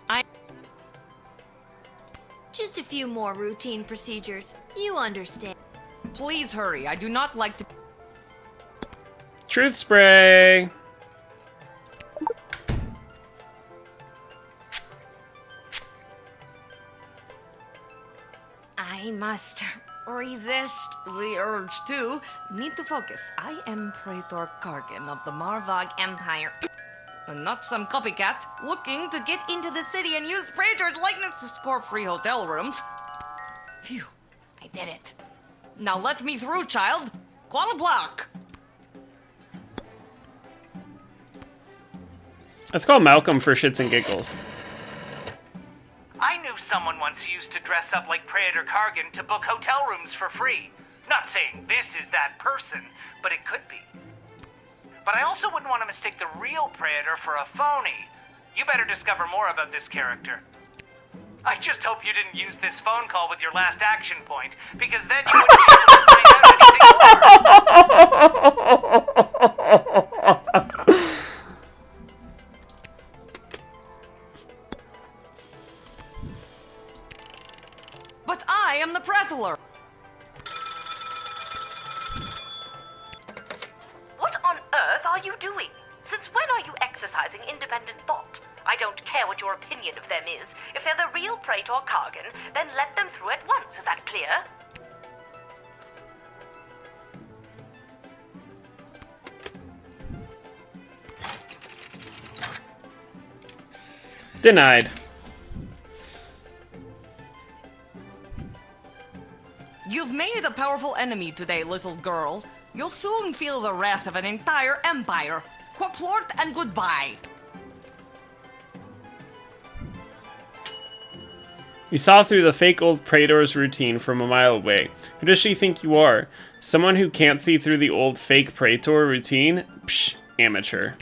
Just a few more routine procedures. You understand. Please hurry. I do not like to. Truth spray. I must resist the urge to. Need to focus. I am Praetor Kargan of the Marvog Empire. And not some copycat looking to get into the city and use Praetor's likeness to score free hotel rooms. Phew, I did it. Now let me through, child. Quite a block. Let's call Malcolm for shits and giggles. I knew someone once who used to dress up like Praetor Kargan to book hotel rooms for free. Not saying this is that person, but it could be. But I also wouldn't want to mistake the real Praetor for a phony. You better discover more about this character. I just hope you didn't use this phone call with your last action point, because then you wouldn't be able to find out anything more. But I am the Prattler. What on earth are you doing? Since when are you exercising independent thought? I don't care what your opinion of them is. If they're the real Praetor Kargan, then let them through at once. Is that clear? Denied. You've made a powerful enemy today, little girl. You'll soon feel the wrath of an entire empire. Quaplort and goodbye. You saw through the fake old Praetor's routine from a mile away. Who does she think you are? Someone who can't see through the old fake Praetor routine? Psh, amateur.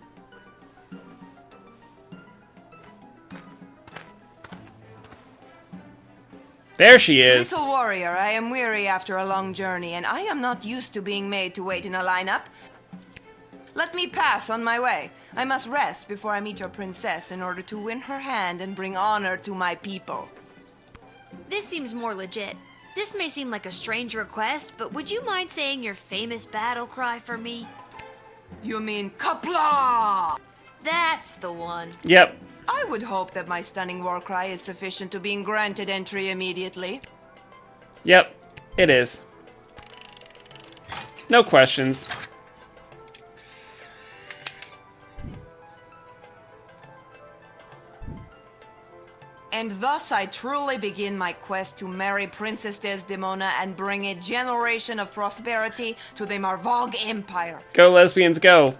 There she is. Little warrior, I am weary after a long journey, and I am not used to being made to wait in a lineup. Let me pass on my way. I must rest before I meet your princess in order to win her hand and bring honor to my people. This seems more legit. This may seem like a strange request, but would you mind saying your famous battle cry for me? You mean Kapla? That's the one. Yep. I would hope that my stunning war cry is sufficient to being granted entry immediately. Yep, it is. No questions. And thus I truly begin my quest to marry Princess Desdemona and bring a generation of prosperity to the Marvog Empire. Go, lesbians, go.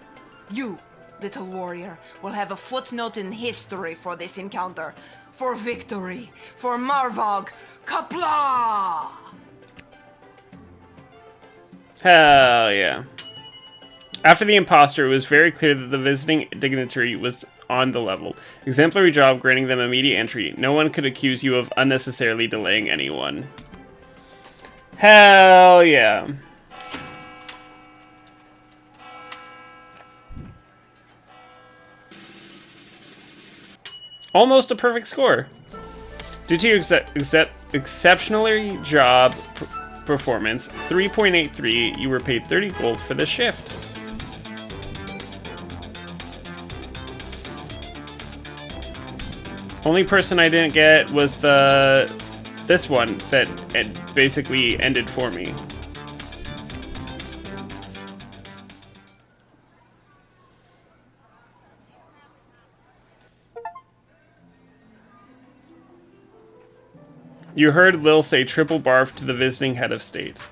You, little warrior, will have a footnote in history for this encounter. For victory. For Marvog. Kapla! Hell yeah. After the imposter, it was very clear that the visiting dignitary was on the level. Exemplary job granting them immediate entry. No one could accuse you of unnecessarily delaying anyone. Hell yeah. Almost a perfect score. Due to your exceptionally job performance, 3.83, you were paid 30 gold for the shift. Only person I didn't get was this one that it basically ended for me. You heard Lil say triple barf to the visiting head of state.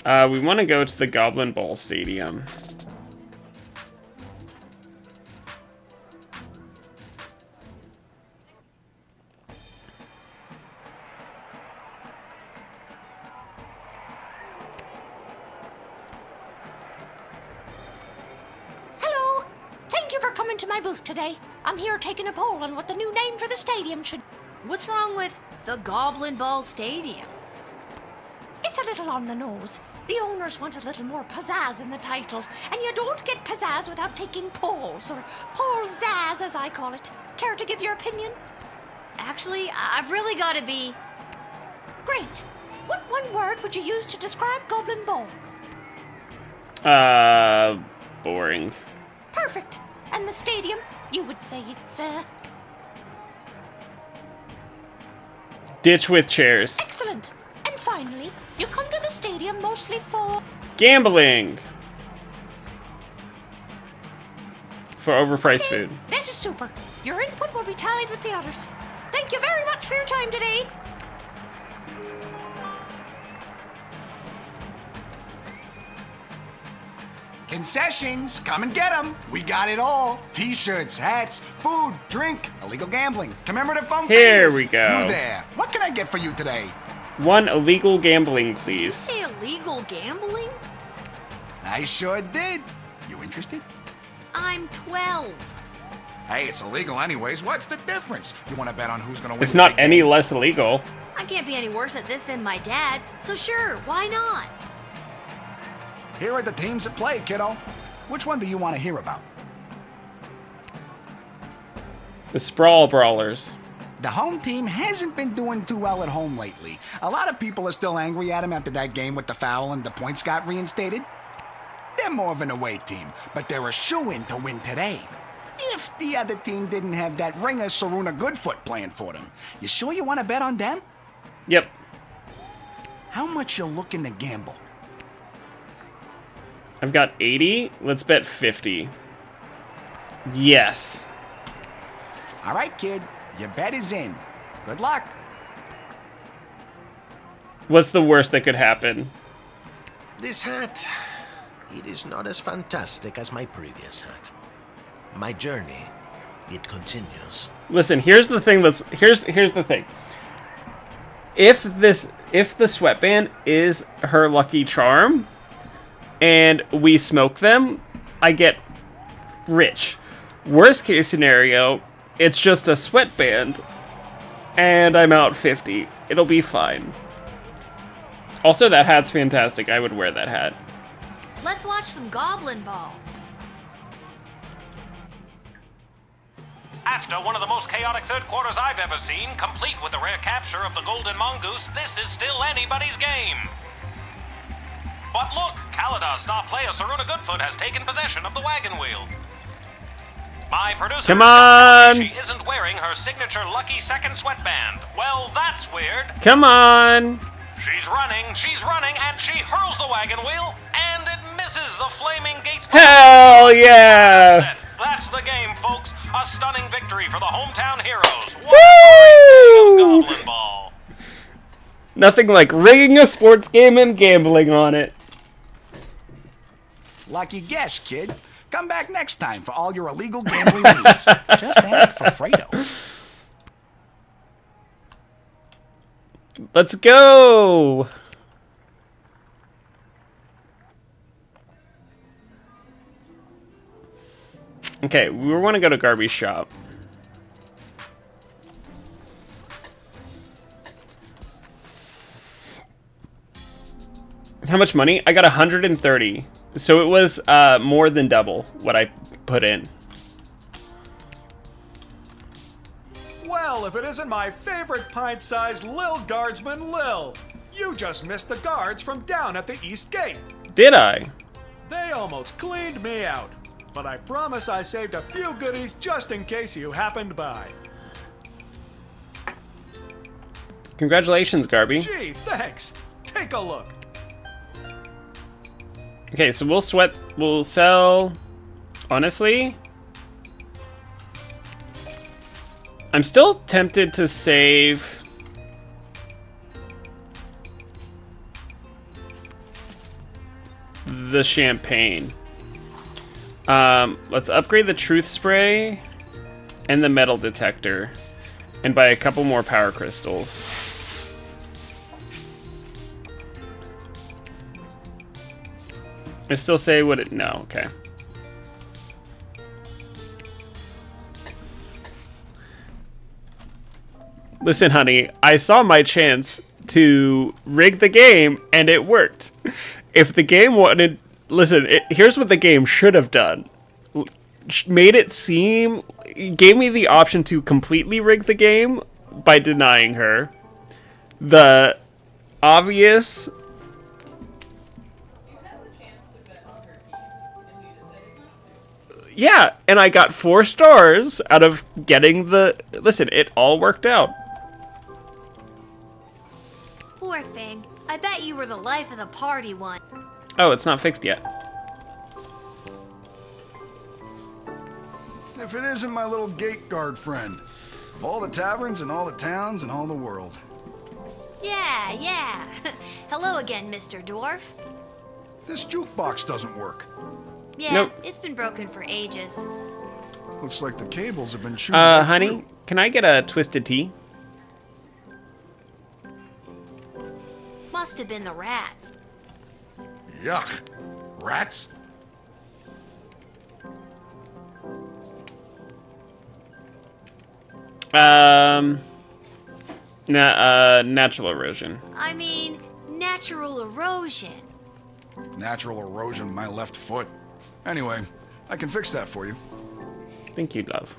We want to go to the Goblin Ball Stadium. Hello. Thank you for coming to my booth today. I'm here taking a poll on what the new name for the stadium should. What's wrong with the Goblin Ball Stadium? It's a little on the nose. The owners want a little more pizzazz in the title, and you don't get pizzazz without taking polls, or poll-zazz as I call it. Care to give your opinion? Actually, I've really got to be... Great. What one word would you use to describe Goblin Ball? Boring. Perfect. And the stadium, you would say it's, Ditch with chairs. Excellent. And finally, you come to the stadium mostly for... Gambling! For overpriced food. That is super. Your input will be tallied with the others. Thank you very much for your time today. Concessions, come and get them. We got it all. T-shirts, hats, food, drink, illegal gambling, commemorative phone Here fingers. we go. You there. What can I get for you today? One illegal gambling, please. Did you say illegal gambling? I sure did. You interested? I'm 12. Hey, it's illegal anyways. What's the difference? You want to bet on who's going to win? It's not any less illegal. I can't be any worse at this than my dad, so sure, why not? Here are the teams at play, kiddo. Which one do you want to hear about? The Sprawl Brawlers. The home team hasn't been doing too well at home lately. A lot of people are still angry at him after that game with the foul and the points got reinstated. They're more of an away team, but they're a shoo-in to win today. If the other team didn't have that ringer Saruna Goodfoot playing for them. You sure you want to bet on them? Yep. How much you looking to gamble? I've got 80. Let's bet 50. Yes. All right, kid. Your bet is in. Good luck. What's the worst that could happen? This hat, it is not as fantastic as my previous hat. My journey, it continues. Listen, here's the thing here's the thing. If the sweatband is her lucky charm and we smoke them, I get rich. Worst case scenario, it's just a sweatband and I'm out 50. It'll be fine. Also, that hat's fantastic. I would wear that hat. Let's watch some Goblin Ball. After one of the most chaotic third quarters I've ever seen, complete with the rare capture of the Golden Mongoose, this is still anybody's game. But look, Kaladar's star player Saruna Goodfoot has taken possession of the wagon wheel. My producer, Come on! she isn't wearing her signature lucky second sweatband. Well, that's weird. Come on! She's running, and she hurls the wagon wheel, and it misses the flaming gates. Hell yeah! That's the game, folks. A stunning victory for the hometown heroes. What a great day of Goblin Ball. Nothing like rigging a sports game and gambling on it. Lucky guess, kid. Come back next time for all your illegal gambling needs. Just ask for Fredo. Let's go! Okay, we want to go to Garby's shop. How much money? I got 130. So it was more than double what I put in. Well, if it isn't my favorite pint-sized Lil Guardsman Lil. You just missed the guards from down at the East Gate. Did I? They almost cleaned me out. But I promise I saved a few goodies just in case you happened by. Congratulations, Garby. Gee, thanks. Take a look. Okay, so we'll sell, honestly, I'm still tempted to save the champagne. Let's upgrade the truth spray and the metal detector and buy a couple more power crystals. I still say what it... No, okay. Listen, honey, I saw my chance to rig the game, and it worked. If the game wanted... Listen, here's what the game should have done. Made it seem... Gave me the option to completely rig the game by denying her. The obvious... Yeah, and I got 4 stars out of getting the... Listen, it all worked out. Poor thing. I bet you were the life of the party one. Oh, it's not fixed yet. If it isn't my little gate guard friend. Of all the taverns and all the towns and all the world. Yeah. Hello again, Mr. Dwarf. This jukebox doesn't work. Yeah, Nope. It's been broken for ages. Looks like the cables have been chewed right Honey, through. can I get a twisted tea? Must have been the rats. Yuck. Rats? Natural erosion. I mean, natural erosion. Natural erosion in my left foot. Anyway, I can fix that for you. Thank you, love.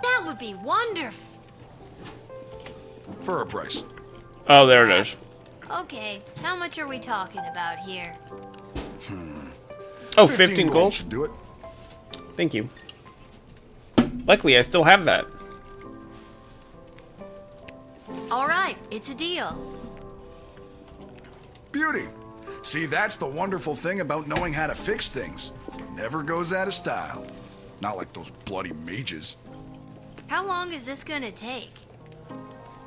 That would be wonderful. For a price. Oh, there it is. Okay, how much are we talking about here? Oh, 15 gold? should do it. Thank you. Luckily, I still have that. All right, it's a deal. Beauty. See, that's the wonderful thing about knowing how to fix things. Never goes out of style. Not like those bloody mages. How long is this gonna take?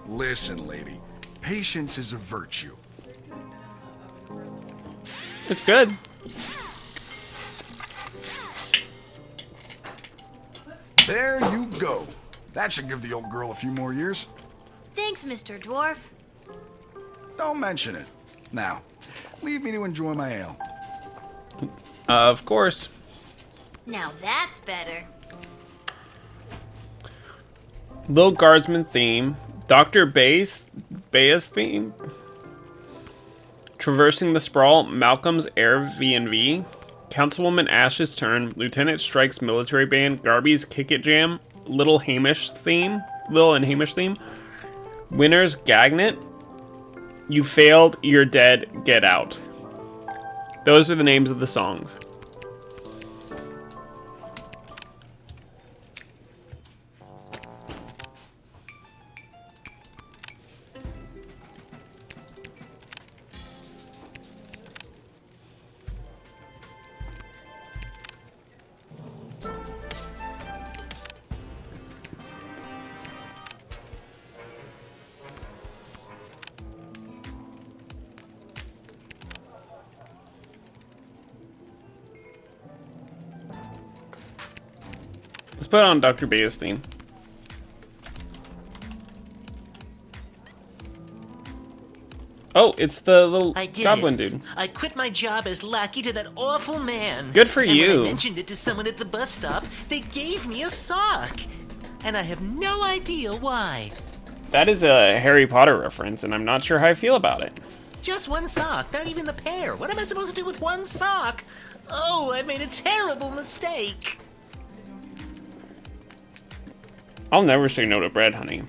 Listen, lady. Patience is a virtue. It's good. There you go. That should give the old girl a few more years. Thanks, Mr. Dwarf. Don't mention it. Now, leave me to enjoy my ale. Of course. Now that's better. Little Guardsman theme. Dr. Bay's theme. Traversing the Sprawl. Malcolm's Airbnb. Councilwoman Ash's turn. Lieutenant Strike's military band. Garby's Kick It Jam. Little and Hamish theme. Winner's Gagnet. You failed, you're dead, get out. Those are the names of the songs. Let's put on Dr. Bay's theme. Oh, it's the little goblin dude. I quit my job as lackey to that awful man. Good for and you. When I mentioned it to someone at the bus stop, they gave me a sock. And I have no idea why. That is a Harry Potter reference, and I'm not sure how I feel about it. Just one sock, not even the pair. What am I supposed to do with one sock? Oh, I made a terrible mistake. I'll never say no to bread, honey.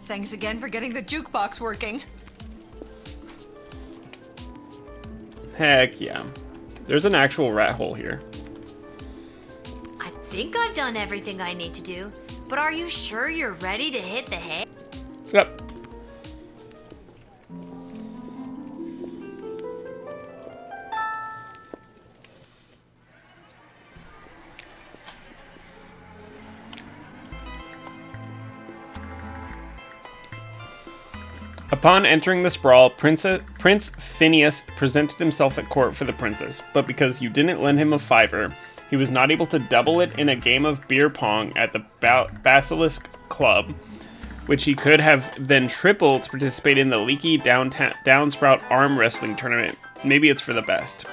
Thanks again for getting the jukebox working. Heck yeah. There's an actual rat hole here. I think I've done everything I need to do, but are you sure you're ready to hit the hay? Yep. Upon entering the sprawl, Prince Phineas presented himself at court for the princess, but because you didn't lend him a $5, he was not able to double it in a game of beer pong at the Basilisk Club, which he could have then tripled to participate in the leaky Downsprout arm wrestling tournament. Maybe it's for the best.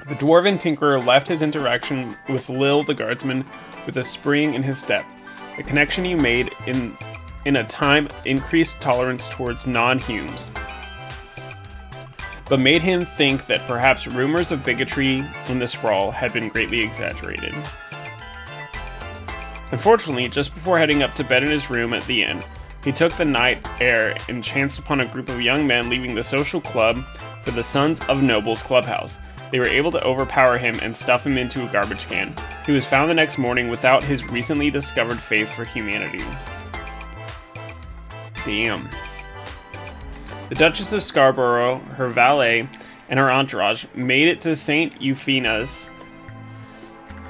The Dwarven Tinkerer left his interaction with Lil the Guardsman with a spring in his step. The connection you made in a time increased tolerance towards non-Humes, but made him think that perhaps rumors of bigotry in the sprawl had been greatly exaggerated. Unfortunately, just before heading up to bed in his room at the inn, he took the night air and chanced upon a group of young men leaving the social club for the Sons of Nobles clubhouse. They were able to overpower him and stuff him into a garbage can. He was found the next morning without his recently discovered faith for humanity. Damn. The Duchess of Scarborough, her valet, and her entourage made it to St. Euphina's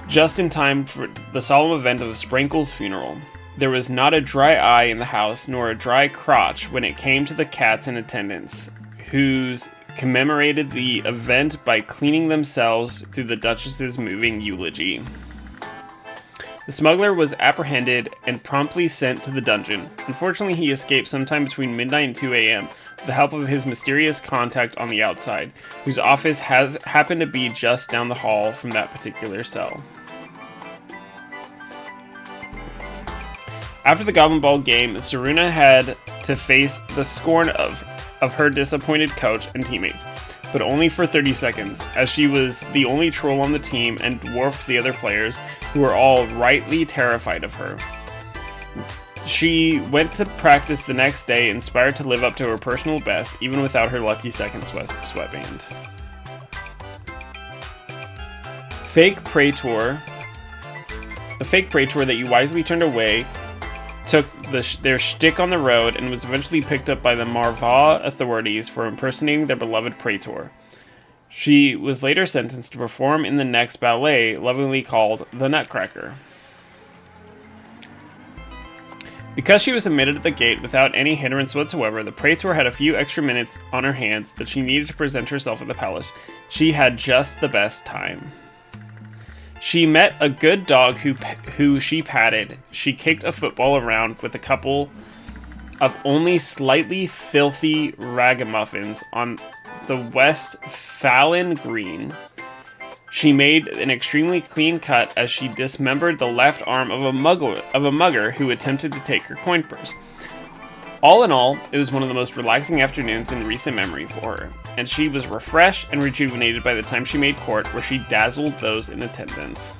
just in time for the solemn event of Sprankle's funeral. There was not a dry eye in the house, nor a dry crotch when it came to the cats in attendance, whose commemorated the event by cleaning themselves through the Duchess's moving eulogy. The smuggler was apprehended and promptly sent to the dungeon. Unfortunately, he escaped sometime between midnight and 2 a.m. with the help of his mysterious contact on the outside, whose office happened to be just down the hall from that particular cell. After the Goblin Ball game, Saruna had to face the scorn of her disappointed coach and teammates, but only for 30 seconds, as she was the only troll on the team and dwarfed the other players, who were all rightly terrified of her. She went to practice the next day, inspired to live up to her personal best, even without her lucky second sweatband. Fake Praetor. The fake Praetor that you wisely turned away took their shtick on the road and was eventually picked up by the Marva authorities for impersonating their beloved Praetor. She was later sentenced to perform in the next ballet, lovingly called The Nutcracker. Because she was admitted at the gate without any hindrance whatsoever, the Praetor had a few extra minutes on her hands that she needed to present herself at the palace. She had just the best time. She met a good dog who she patted. She kicked a football around with a couple of only slightly filthy ragamuffins on the West Fallon Green. She made an extremely clean cut as she dismembered the left arm of a mugger who attempted to take her coin purse. All in all, it was one of the most relaxing afternoons in recent memory for her, and she was refreshed and rejuvenated by the time she made court, where she dazzled those in attendance.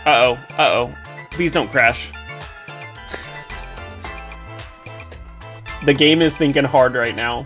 Uh-oh. Please don't crash. The game is thinking hard right now.